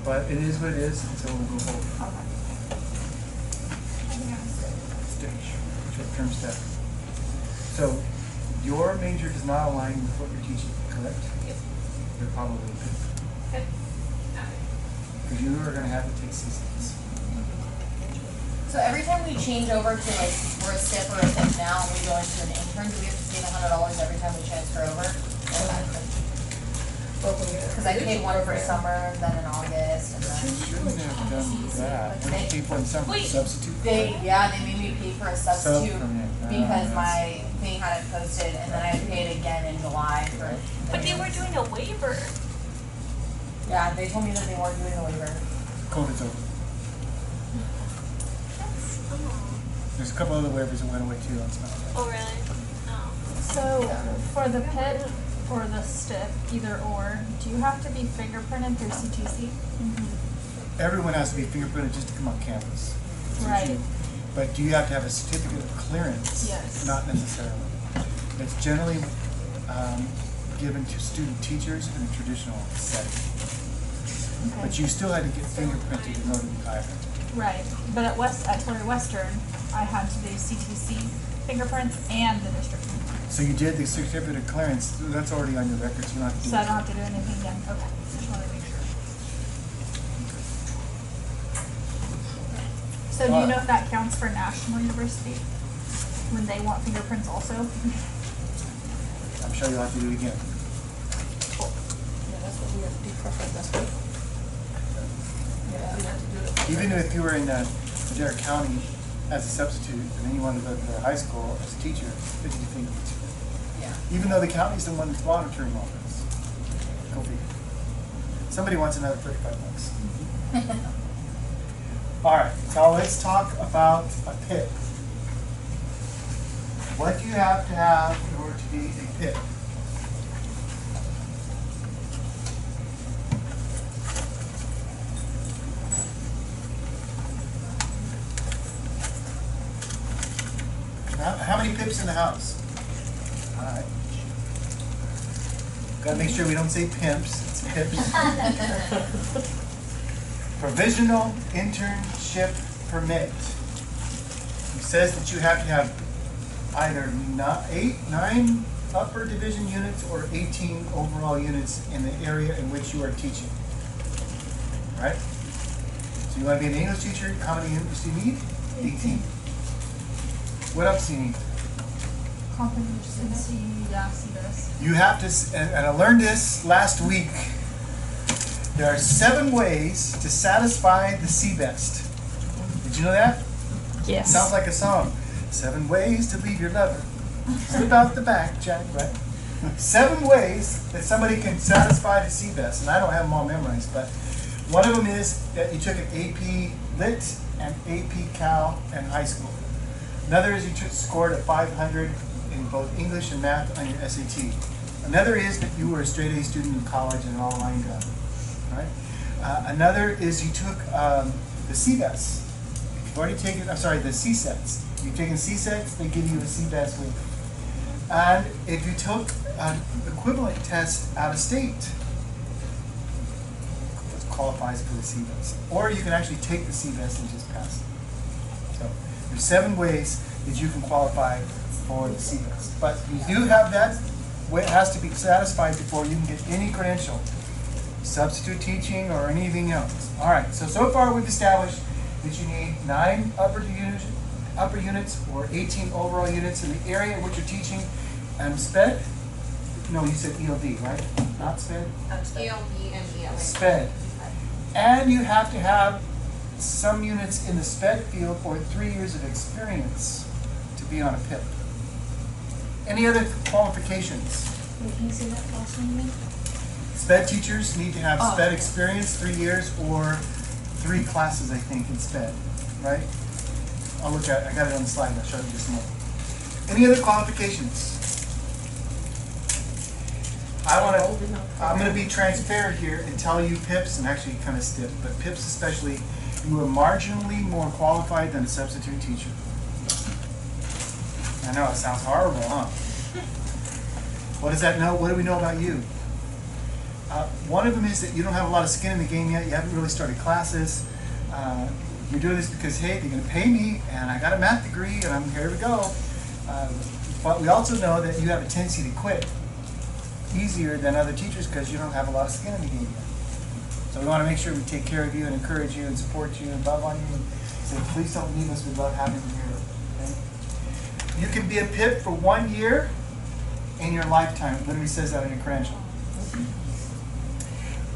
But it is what it is, and so we'll go forward.
okay.
Stage, short-term step. So, your major does not align with what you're teaching, correct?
Yep.
You're probably good.
Okay.
Because you are gonna have to take CSECs.
So every time we change over to like, we're a STIP or a PIP now, and we go into an intern, do we have to pay $100 every time we transfer over? Because I paid one for summer, then in August, and then
Shouldn't have done that. What did you pay for in summer?
Wait.
Substitute?
they made me pay for a substitute
Sub-permit.
because my thing hadn't posted, and then I paid again in July for.
But they were doing a waiver.
Yeah, they told me that they weren't doing a waiver.
COVID's over. There's a couple other waivers that went away too on some.
Oh, really? No.
So, for the PIP or the STIP, either or, do you have to be fingerprinted through CTC?
Everyone has to be fingerprinted just to come on campus. It's
Right.
usually- But do you have to have a certificate of clearance?
Yes.
Not necessarily. It's generally given to student teachers in a traditional setting. But
Okay.
you still had to get fingerprinted in order to be hired.
Right, but at Torrey Western, I had to do CTC fingerprints and the district fingerprints.
So you did the certificate of clearance, that's already on your records, you don't have to do
So I
it.
don't have to do anything again, okay, just wanted to make sure. So do you know if that counts for National University? When they want fingerprints also?
I'm sure you'll have to do it again.
Yeah, that's what we have to do for that's what. Yeah, we have to do it.
Even if you were in Madera County as a substitute, and then you wanted to go to the high school as a teacher, they did fingerprints.
Yeah.
Even though the county's the one that's monitoring all this. Go figure. Somebody wants another $35. All right, so let's talk about a PIP. What do you have to have in order to be a PIP? How many PIPs in the house? All right. Gotta make sure we don't say pimps, it's PIPs. Provisional internship permit. It says that you have to have either 9 upper division units or 18 overall units in the area in which you are teaching. Right? So you want to be an English teacher, how many units do you need? 18. What else do you need?
Competency, yeah, see this.
You have to, and I learned this last week, there are 7 ways to satisfy the CBEST. Did you know that?
Yes.
It sounds like a song. 7 ways to leave your lover. Slip out the back, Jack, right? 7 ways that somebody can satisfy the CBEST, and I don't have them all memorized, but one of them is that you took an AP Lit and AP Cal in high school. Another is you scored a 500 in both English and math on your SAT. Another is that you were a straight A student in college and an online guy, right? Another is you took the CBEST. You've already taken, I'm sorry, the CSETs. You've taken CSETs, they give you a CBEST waiver. And if you took an equivalent test out of state, that qualifies for the CBEST. Or you can actually take the CBEST and just pass it. So there's 7 ways that you can qualify for the CBEST. But you do have that, it has to be satisfied before you can get any credential. Substitute teaching or anything else. All right, so far we've established that you need 9 upper units or 18 overall units in the area in which you're teaching. And SPED? No, you said ELD, right? Not SPED?
ELD and ELA.
SPED. And you have to have some units in the SPED field or 3 years of experience to be on a PIP. Any other qualifications?
Wait, can you say that last one again?
SPED teachers need to have
Oh,
SPED
okay.
experience, 3 years, or 3 classes, I think, in SPED, right? I'll look at it. I got it on the slide. I'll show you just a moment. Any other qualifications? I'm going to be transparent here and tell you PIPs, and actually kind of stiff, but PIPs especially, you are marginally more qualified than a substitute teacher. I know, it sounds horrible, huh? What does that know? What do we know about you? One of them is that you don't have a lot of skin in the game yet. You haven't really started classes. You're doing this because, hey, they're going to pay me, and I got a math degree, and I'm here to go. But we also know that you have a tendency to quit easier than other teachers because you don't have a lot of skin in the game yet. So we want to make sure we take care of you and encourage you and support you and love on you and say, please don't leave us. We love having you here. Okay? You can be a PIP for 1 year in your lifetime. It literally says that in your credential.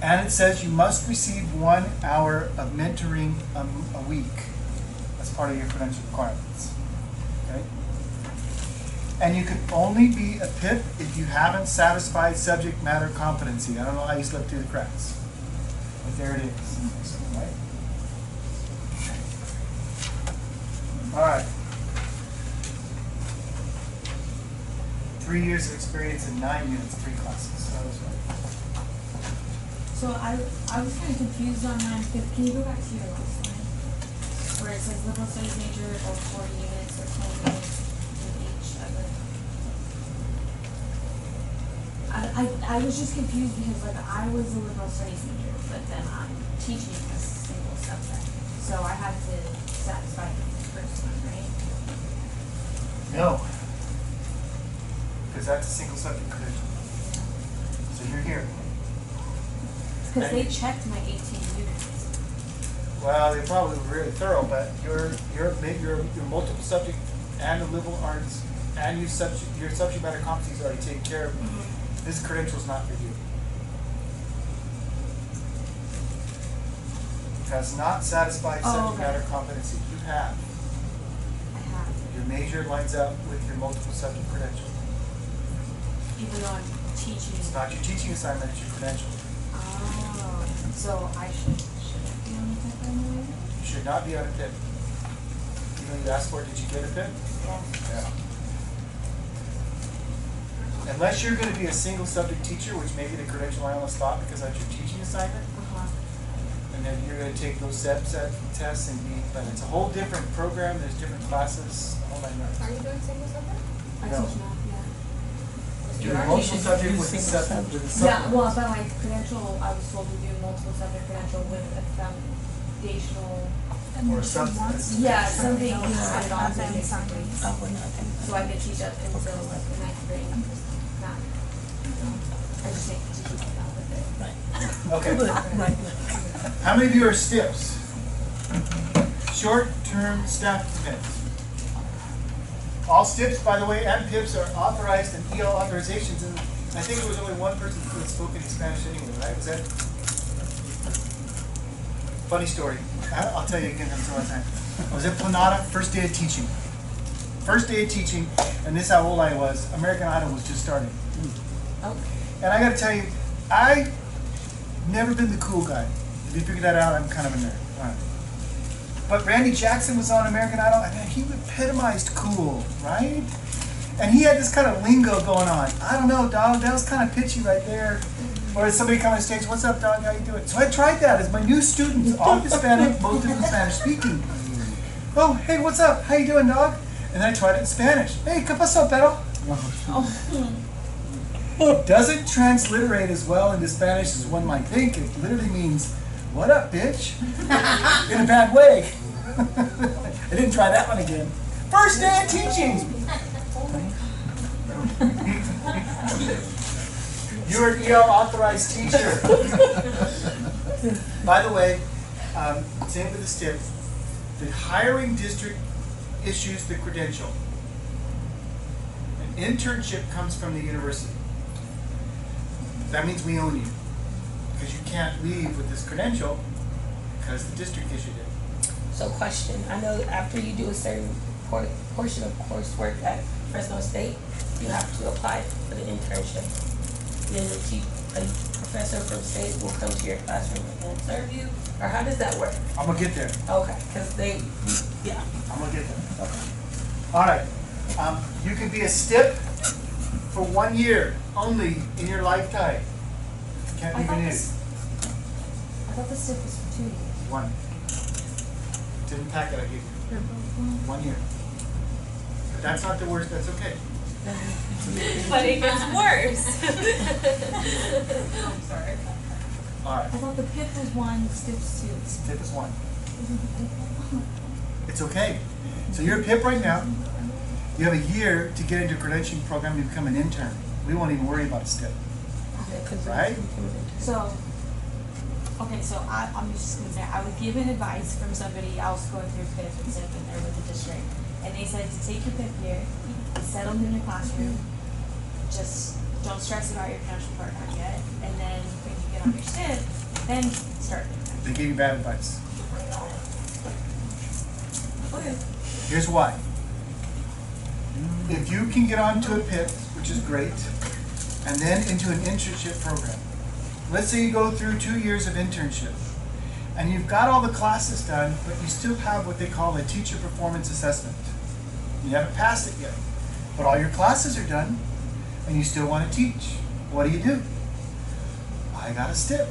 And it says you must receive 1 hour of mentoring a week as part of your credential requirements. Okay? And you can only be a PIP if you haven't satisfied subject matter competency. I don't know how you slipped through the cracks, but there it is. Right? All right. 3 years of experience in 9 units, 3 classes. That was right.
So I was kind of confused on line 5. Can you go back to your last line? Where it says liberal studies major or 40 units or 20 units in each of it. I was just confused because like I was a liberal studies major, but then I'm teaching a single subject. So I had to satisfy the first one, right?
No. Because that's a single subject credential. So you're here.
Because they checked my 18 units.
Well, they probably were really thorough, but your multiple subject and the liberal arts and your subject matter competencies already taken care of.
Mm-hmm.
This credential is not for you. It has not satisfied subject matter competency. You have.
I have.
Your major lines up with your multiple subject credential.
Even though I'm teaching.
It's not your teaching assignment, it's your credential.
Oh, so I shouldn't be on the PIP anyway?
You should not be on a PIP. You know you asked for it, did you get a PIP?
Yeah.
Unless you're going to be a single subject teacher, which maybe the credential analyst thought because that's your teaching assignment, and then you're going to take those subset tests and be, but it's a whole different program, there's different classes, the whole 9 yards.
Are you doing single subject?
I
No.
teach math, yeah.
You're a multiple subject with a subject.
Yeah, well, but my credential, I was told to do multiple subject credential with a foundational.
Or substance.
Yeah, something added on to it, basically.
Oh, we're not.
So I could teach up until like the 9th grade.
Okay. How many of you are STIPs? Short-term staff events. All STIPs, by the way, and PIPs are authorized and EL authorizations, and I think there was only one person who had spoken in Spanish anyway, right? Was that? Funny story. I'll tell you again some other time. I was at Planada, first day of teaching. First day of teaching, and this is how old I was. American Idol was just starting. And I got to tell you, I never been the cool guy. If you figure that out, I'm kind of a nerd. All right. But Randy Jackson was on American Idol, and he epitomized cool, right? And he had this kind of lingo going on. I don't know, dog, that was kind of pitchy right there. Or somebody come on stage, what's up, dog, how you doing? So I tried that as my new students, all Hispanic, most of them Spanish speaking. Oh, hey, what's up? How you doing, dog? And then I tried it in Spanish. Hey, ¿qué pasó, perro? It doesn't transliterate as well into Spanish as one might think. It literally means, what up, bitch? In a bad way. I didn't try that one again. First day of teaching. You're an EL authorized teacher. By the way, same with the STIP. The hiring district issues the credential. An internship comes from the university. That means we own you. Because you can't leave with this credential because the district issued it.
So question, I know after you do a certain portion of coursework at Fresno State, you have to apply for the internship. Then a professor from state will come to your classroom and serve you, or how does that work?
I'm gonna get there.
Okay, because yeah.
I'm gonna get there. Okay. All right. You can be a STIP for 1 year only in your lifetime. Can't be renewed.
I thought the STIP was for 2 years.
One. Didn't packet I gave you. 1 year. But that's not the worst. That's okay.
But it gets worse. I'm sorry.
All right.
I thought the PIP was 1, the STIP's 2.
STIP is 1. It's okay. So you're a PIP right now. You have a year to get into a credentialing program and become an intern. We won't even worry about a STIP. Right?
So, okay, so I'm just going to say, I was given advice from somebody else going through PIP and SIP and there with the district. And they said to take your PIP year, settle in your classroom, just don't stress about your credential program yet, and then when you get on your STIP, then start.
They gave you bad advice.
Okay.
Here's why. If you can get onto a PIP, which is great, and then into an internship program. Let's say you go through 2 years of internship, and you've got all the classes done, but you still have what they call a teacher performance assessment. You haven't passed it yet, but all your classes are done, and you still want to teach. What do? I got a STIP.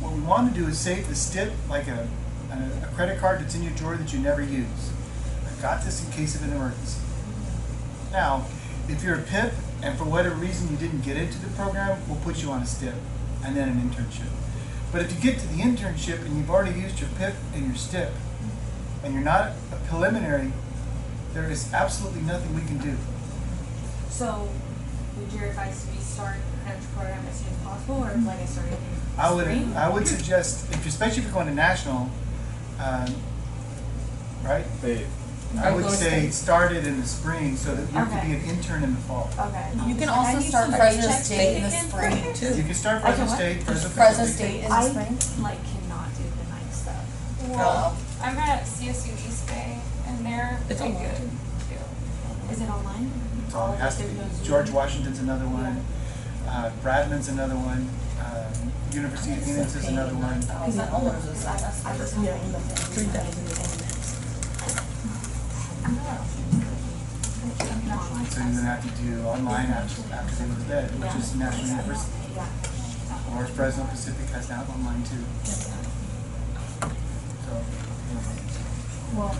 What we want to do is save the STIP like a credit card that's in your drawer that you never use. I've got this in case of an emergency. Now, if you're a PIP and for whatever reason you didn't get into the program, we'll put you on a STIP and then an internship. But if you get to the internship and you've already used your PIP and your STIP and you're not a preliminary, there is absolutely nothing we can do.
So, would your advice be start the credential program as soon as possible, or like I started in spring?
I would suggest, especially if you're going to national, right? I would say start it in the spring so that you can be an intern in the fall.
Okay.
You can also start Fresno State in the spring too.
You can start Fresno State,
Fresno State in the spring.
I cannot do the night stuff.
Well, I'm at CSU East Bay, and they're pretty good too.
Is it online?
It has to be. George Washington's another one. Bradman's another one. University of Phoenix is another one. So you're going to have to do online after they go to bed, which is National University. Or Fresno Pacific has that online too. So,
well,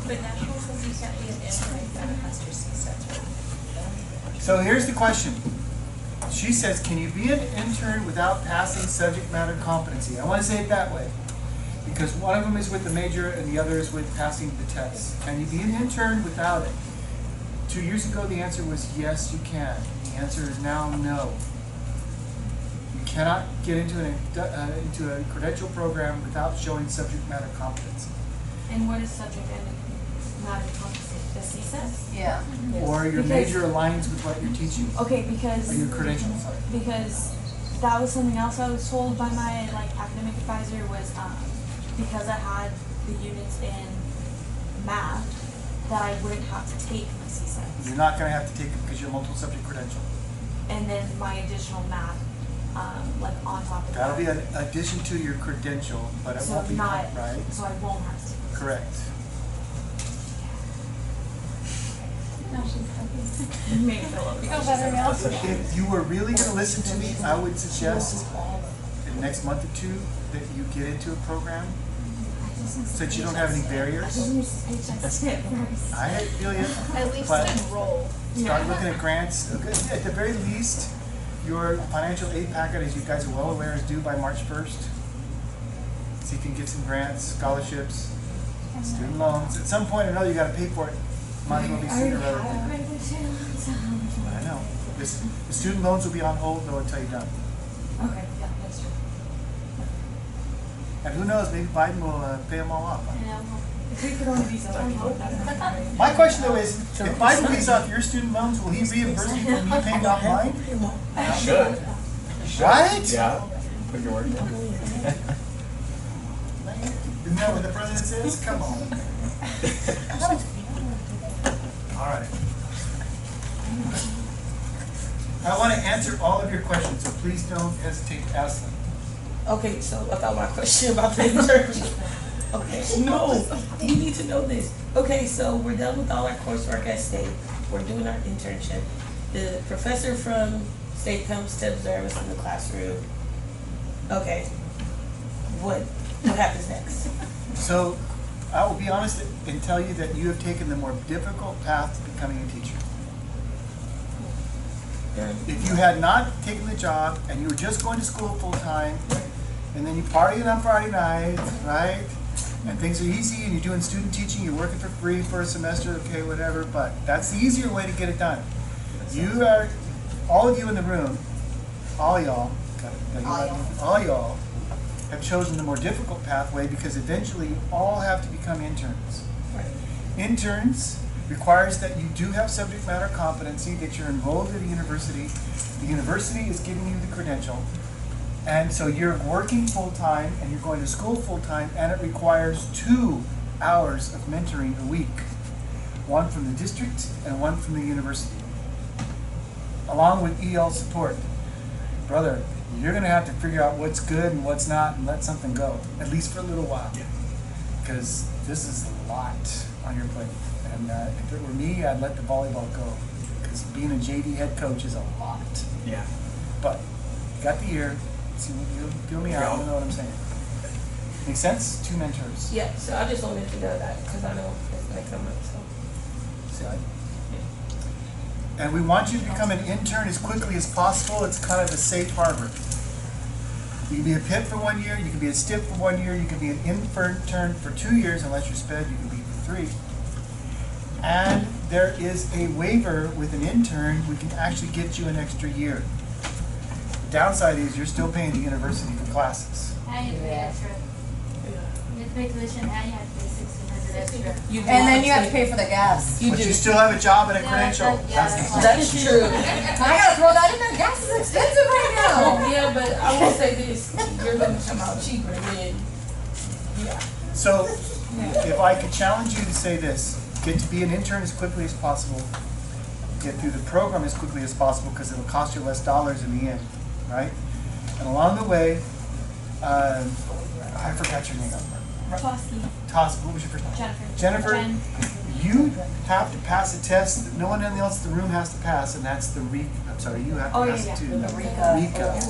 but National says you can't be an intern unless you're CSET.
So here's the question. She says, can you be an intern without passing subject matter competency? I want to say it that way. Because one of them is with the major and the other is with passing the test. Can you be an intern without it? 2 years ago, the answer was yes, you can. The answer is now no. You cannot get into a credential program without showing subject matter competency.
And what is subject matter competency? The CSES?
Yeah.
Or your major aligns with what you're teaching.
Okay, because
Or your credential, sorry.
because that was something else I was told by my academic advisor was because I had the units in math that I wouldn't have to take my CSES.
You're not going to have to take it because you're multiple subject credential.
And then my additional math, on top of
That'll
that.
be an addition to your credential, but it
So
won't be
not,
right.
so I won't have to take it.
Correct.
You made me feel a little
Feel better now?
If you were really going to listen to me, I would suggest in the next month or two that you get into a program so that you don't have any barriers. I feel you.
At least
But
enroll.
start looking at grants. Okay, at the very least, your financial aid packet, as you guys are well aware, is due by March 1st. So you can get some grants, scholarships, student loans. At some point or another, you got to pay for it. Might as well be sooner rather than later. I know. The student loans will be on hold though until you're done.
Okay, yeah, that's true.
And who knows, maybe Biden will pay them all off.
If we could only be so lucky.
My question though is, if Biden pays off your student loans, will he reimburse you for me paying off mine?
Should.
Right?
Yeah. Put your word down.
Isn't that what the president says? Come on. All right. I want to answer all of your questions, so please don't hesitate to ask them.
Okay, so about my question about the internship. Okay, no, you need to know this. Okay, so we're done with all our coursework at State. We're doing our internship. The professor from State comes to observe us in the classroom. Okay, what happens next?
So, I will be honest and tell you that you have taken the more difficult path to becoming a teacher. If you had not taken the job and you were just going to school full-time, and then you partying on Friday nights, right? And things are easy and you're doing student teaching, you're working for free for a semester, okay, whatever, but that's the easier way to get it done. You are, all of you in the room, all y'all have chosen the more difficult pathway because eventually you all have to become interns. Interns requires that you do have subject matter competency, that you're enrolled at a university. The university is giving you the credential. And so you're working full-time and you're going to school full-time, and it requires 2 hours of mentoring a week. One from the district and one from the university. Along with EL support. Brother, you're going to have to figure out what's good and what's not and let something go, at least for a little while. Because this is a lot on your plate. And if it were me, I'd let the volleyball go. Because being a JV head coach is a lot.
Yeah.
But you got the ear. See, you feel me out. You know what I'm saying. Make sense? 2 mentors.
Yeah, so I just wanted to know that because I know it's going to come up. So.
See, and we want you to become an intern as quickly as possible. It's kind of a safe harbor. You can be a PIP for 1 year, you can be a STIP for 1 year, you can be an intern for 2 years, unless you're SPED, you can be for 3. And there is a waiver with an intern, we can actually get you an extra year. The downside is you're still paying the university for classes.
And you pay extra. You pay tuition and you have to pay $1,600 extra.
And then you have to pay for the gas.
But you still have a job and a credential.
That is true.
I gotta throw that in there. Gas is expensive right now.
Yeah, but I will say this, you're going to come out cheaper than, yeah.
So, if I could challenge you to say this, get to be an intern as quickly as possible, get through the program as quickly as possible because it'll cost you less dollars in the end, right? And along the way, I forgot your name. Toski, what was your first name?
Jennifer.
Jennifer, you have to pass a test that no one else in the room has to pass, and that's the RECA. I'm sorry, you have to pass it too.
The RECA.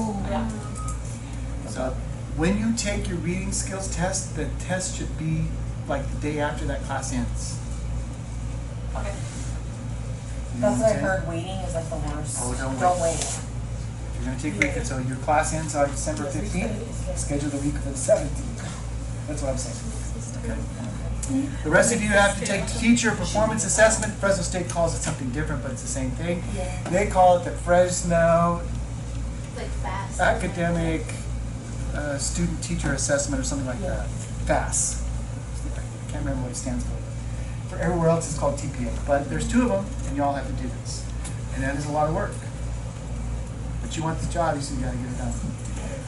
So when you take your reading skills test, the test should be like the day after that class ends.
Okay.
You know
That's
what
what I
I'm saying?
heard. Waiting is like the worst.
Oh, don't
wait.
You're going to take RECA, so your class ends on December 15th, schedule the RECA for the 17th. That's what I'm saying. Okay. The rest of you have to take teacher performance assessment. Fresno State calls it something different, but it's the same thing. They call it the Fresno
Like fast.
academic student teacher assessment or something like that. FAS. I can't remember what it stands for. For everywhere else it's called TPA. But there's 2 of them and you all have to do this. And that is a lot of work. But you want the job, so you gotta get it done.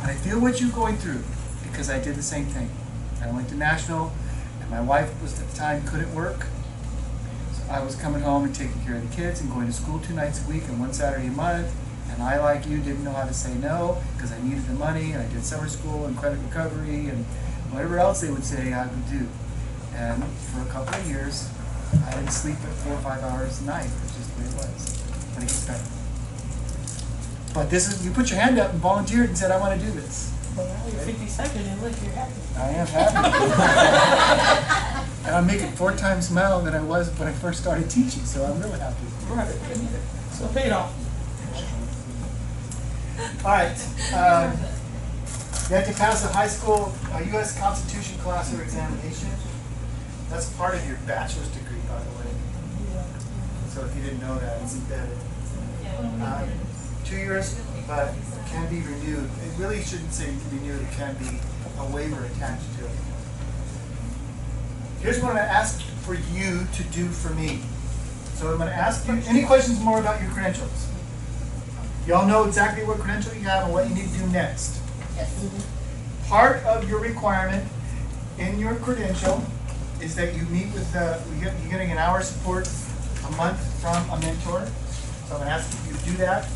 And I feel what you're going through because I did the same thing. I went to National and my wife was at the time couldn't work. So I was coming home and taking care of the kids and going to school 2 nights a week and 1 Saturday a month. And I, like you, didn't know how to say no because I needed the money, and I did summer school and credit recovery and whatever else they would say I would do. And for a couple of years, I didn't sleep at 4 or 5 hours a night. It's just the way it was. But it gets better. But this is, you put your hand up and volunteered and said, I want to do this.
Well, now you're 57 and look, you're happy.
I am happy. And I'm making 4 times more than I was when I first started teaching, so I'm really happy.
Right. So pay it off.
All right. You have to pass a high school U.S. Constitution class or examination. That's part of your bachelor's degree, by the way. So if you didn't know that, it's embedded. 2 years, but can be renewed. It really shouldn't say it can be renewed. It can be a waiver attached to it. Here's what I'm going to ask for you to do for me. So I'm going to ask you any questions more about your credentials. Y'all know exactly what credential you have and what you need to do next.
Yes.
Part of your requirement in your credential is that you meet with, you're getting an hour support a month from a mentor. So I'm going to ask you to do that.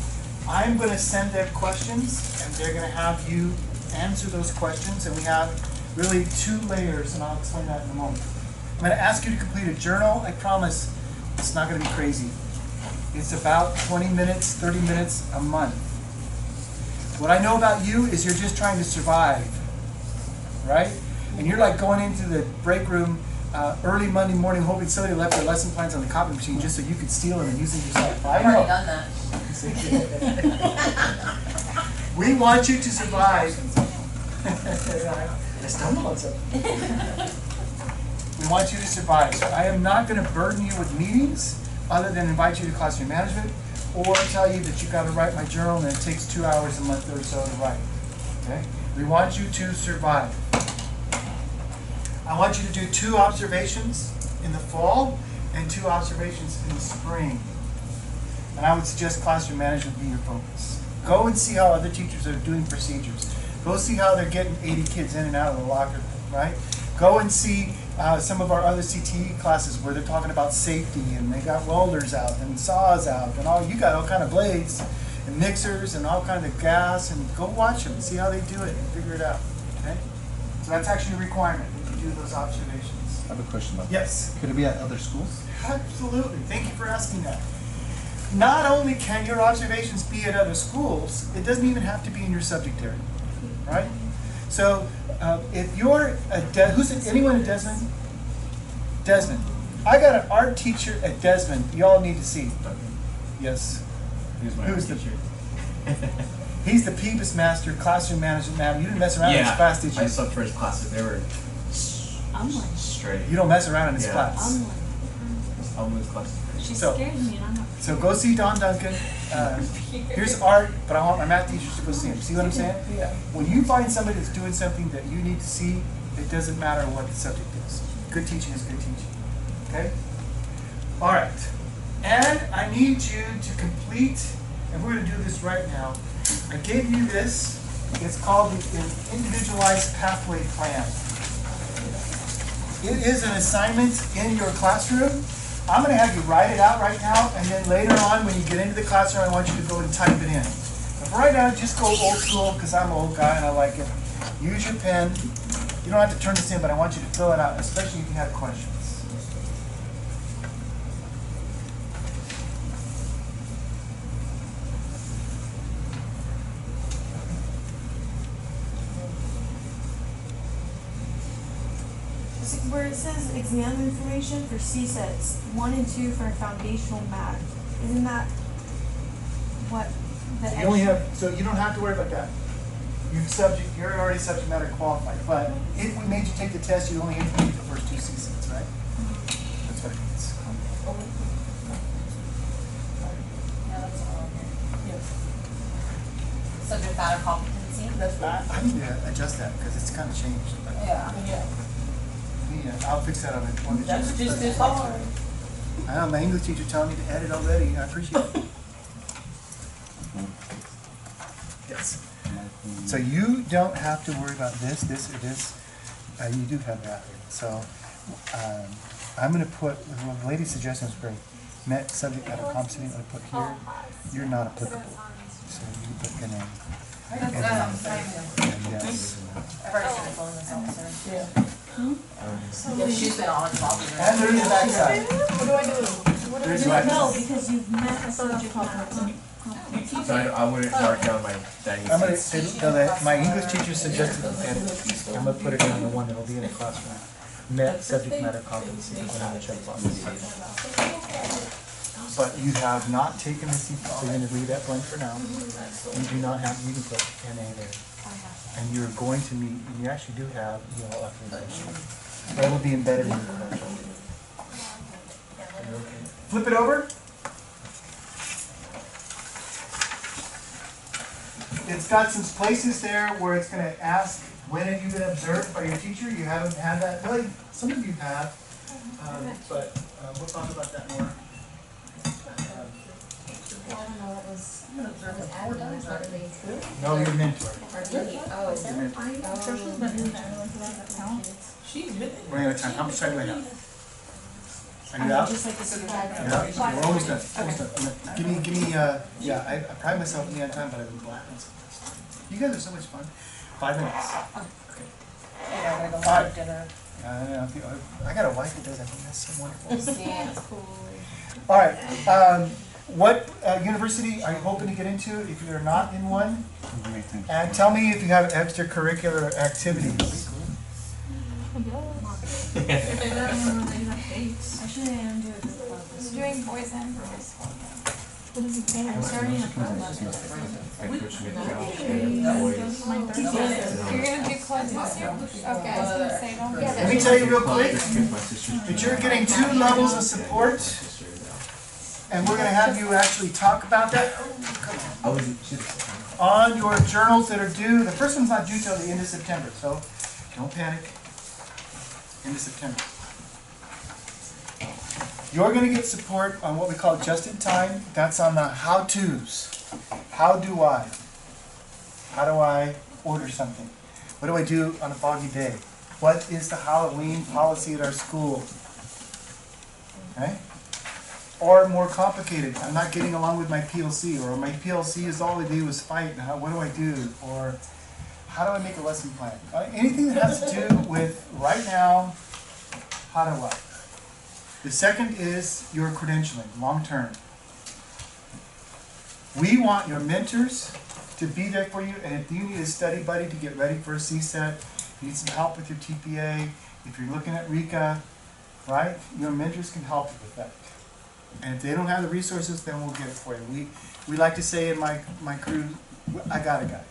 I'm going to send them questions, and they're going to have you answer those questions. And we have really 2 layers, and I'll explain that in a moment. I'm going to ask you to complete a journal. I promise it's not going to be crazy. It's about 20 minutes, 30 minutes a month. What I know about you is you're just trying to survive, right? And you're like going into the break room early Monday morning hoping somebody left their lesson plans on the copy machine just so you could steal them and use them yourself. I
I've
know.
already done that.
We want you to survive. I stumbled on something. We want you to survive. So I am not going to burden you with meetings other than invite you to classroom management or tell you that you've got to write my journal and it takes 2 hours a month or so to write. Okay? We want you to survive. I want you to do 2 observations in the fall and 2 observations in the spring. And I would suggest classroom management be your focus. Go and see how other teachers are doing procedures. Go see how they're getting 80 kids in and out of the locker room, right? Go and see some of our other CTE classes where they're talking about safety and they got welders out and saws out and all. You got all kind of blades and mixers and all kind of gas, and go watch them and see how they do it and figure it out. Okay? So that's actually a requirement that you do those observations.
I have a question about that.
Yes.
Could it be at other schools?
Absolutely. Thank you for asking that. Not only can your observations be at other schools, it doesn't even have to be in your subject area, right? So if you're anyone at Desmond? Desmond. I got an art teacher at Desmond y'all need to see. Yes. Who's the teacher? He's the Peebus master, classroom management master. You didn't mess around in his class, did you?
I subbed for his classes. They were straight.
You don't mess around in his class.
His class.
She scared me and I'm not.
So go see Don Duncan. Here's art, but I want my math teachers to go see him. See what I'm saying?
Yeah.
When you find somebody that's doing something that you need to see, it doesn't matter what the subject is. Good teaching is good teaching. Okay? All right. And I need you to complete, and we're going to do this right now. I gave you this. It's called the Individualized Pathway Plan. It is an assignment in your classroom. I'm going to have you write it out right now, and then later on when you get into the classroom, I want you to go and type it in. But for right now, just go old school, because I'm an old guy and I like it. Use your pen. You don't have to turn this in, but I want you to fill it out, especially if you have questions.
Where it says exam information for C-sets 1 and 2 for foundational math, isn't that what the
You only have, so you don't have to worry about that. You're already subject matter qualified, but if we made you take the test, you only have to meet the first 2 C-sets, right? That's what it means.
subject matter competency.
I need to adjust that because it's kind of changed. But
Yeah.
yeah, I'll fix that on it.
That's just as hard.
I know, my English teacher telling me to edit already. I appreciate it. Yes. So you don't have to worry about this, or this. You do have that. So I'm going to put, well, the lady's suggestion is great. Met subject matter competency, I'm going to put here. You're not applicable. So you put NA. And yes.
I've already seen the phone this officer.
Yeah.
Yeah, she's been on top of it.
And there's the back side.
What do I do?
There's the back
No,
side.
because you've met a subject matter.
So I wouldn't mark down my dining
I'm gonna,
seats.
my English teacher suggested edit. I'm gonna put it on the one that'll be in the classroom. Met subject matter competency, and I'm gonna check box. But you have not taken the CPA, so you're gonna leave that blank for now. You do not have, you can put NA there. And you're going to meet, you actually do have EL authorization. That will be embedded in the credential. Flip it over. It's got some places there where it's going to ask, when have you been observed by your teacher? You haven't had that. Well, some of you have, but we'll talk about that more. No, your mentor. Your mentor. Running out of time. How much time do I have? Are you out?
Just like the supervisor.
Yeah, we're almost done. Almost done. Give me, yeah, I pride myself on being on time, but I've been black. You guys are so much fun. 5 minutes. Okay.
Yeah, we're going to
Five.
dinner.
I got a wife that does that. That's so wonderful.
Yeah, it's cool.
All right. What university are you hoping to get into if you're not in one? And tell me if you have extracurricular activities.
Actually, I am
Doing boys and girls.
What is it called? I'm starting a club.
You're gonna do clubs this year? Okay, I was gonna say, don't.
Let me tell you real quick that you're getting 2 levels of support, and we're going to have you actually talk about that on your journals that are due. The first one's not due till the end of September, so don't panic. End of September. You're going to get support on what we call just in time. That's on the how-tos. How do I? How do I order something? What do I do on a foggy day? What is the Halloween policy at our school? Okay? Or more complicated, I'm not getting along with my PLC, or my PLC is all I do is fight, and what do I do? Or how do I make a lesson plan? Anything that has to do with right now, how do I? The second is your credentialing, long term. We want your mentors to be there for you, and if you need a study buddy to get ready for a CSET, you need some help with your TPA, if you're looking at RECA, right? Your mentors can help you with that. And if they don't have the resources, then we'll get it for you. We like to say in my crew, I got a guy.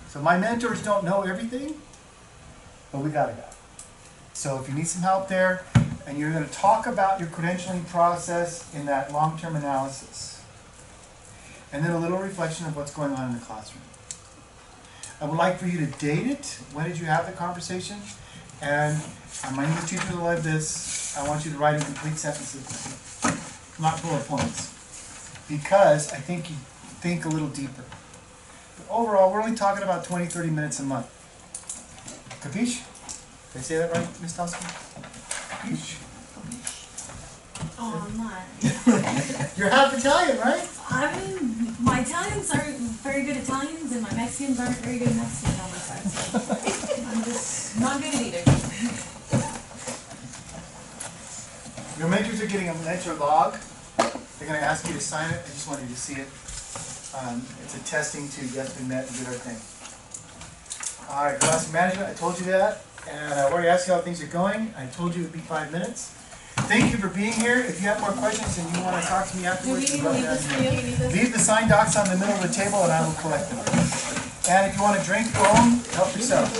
So my mentors don't know everything, but we got a guy. So if you need some help there, and you're going to talk about your credentialing process in that long-term analysis. And then a little reflection of what's going on in the classroom. I would like for you to date it. When did you have the conversation? And my English teachers will love this. I want you to write in complete sentences, not bullet points. Because I think you think a little deeper. But overall, we're only talking about 20, 30 minutes a month. Capiche? Did I say that right, Ms. Dawson?
Oh, I'm not.
You're half Italian, right?
I mean, my Italians aren't very good Italians, and my Mexicans aren't very good Mexicans on my side, so I'm just not good at either.
Your mentors are getting a mentor log. They're going to ask you to sign it. I just want you to see it. It's a testing to yes, we met and did our thing. All right, class management, I told you that. And I already asked you how things are going. I told you it would be 5 minutes. Thank you for being here. If you have more questions and you want to talk to me afterwards, leave the sign docs on the middle of the table and I will collect them. And if you want to drink, go home, help yourself.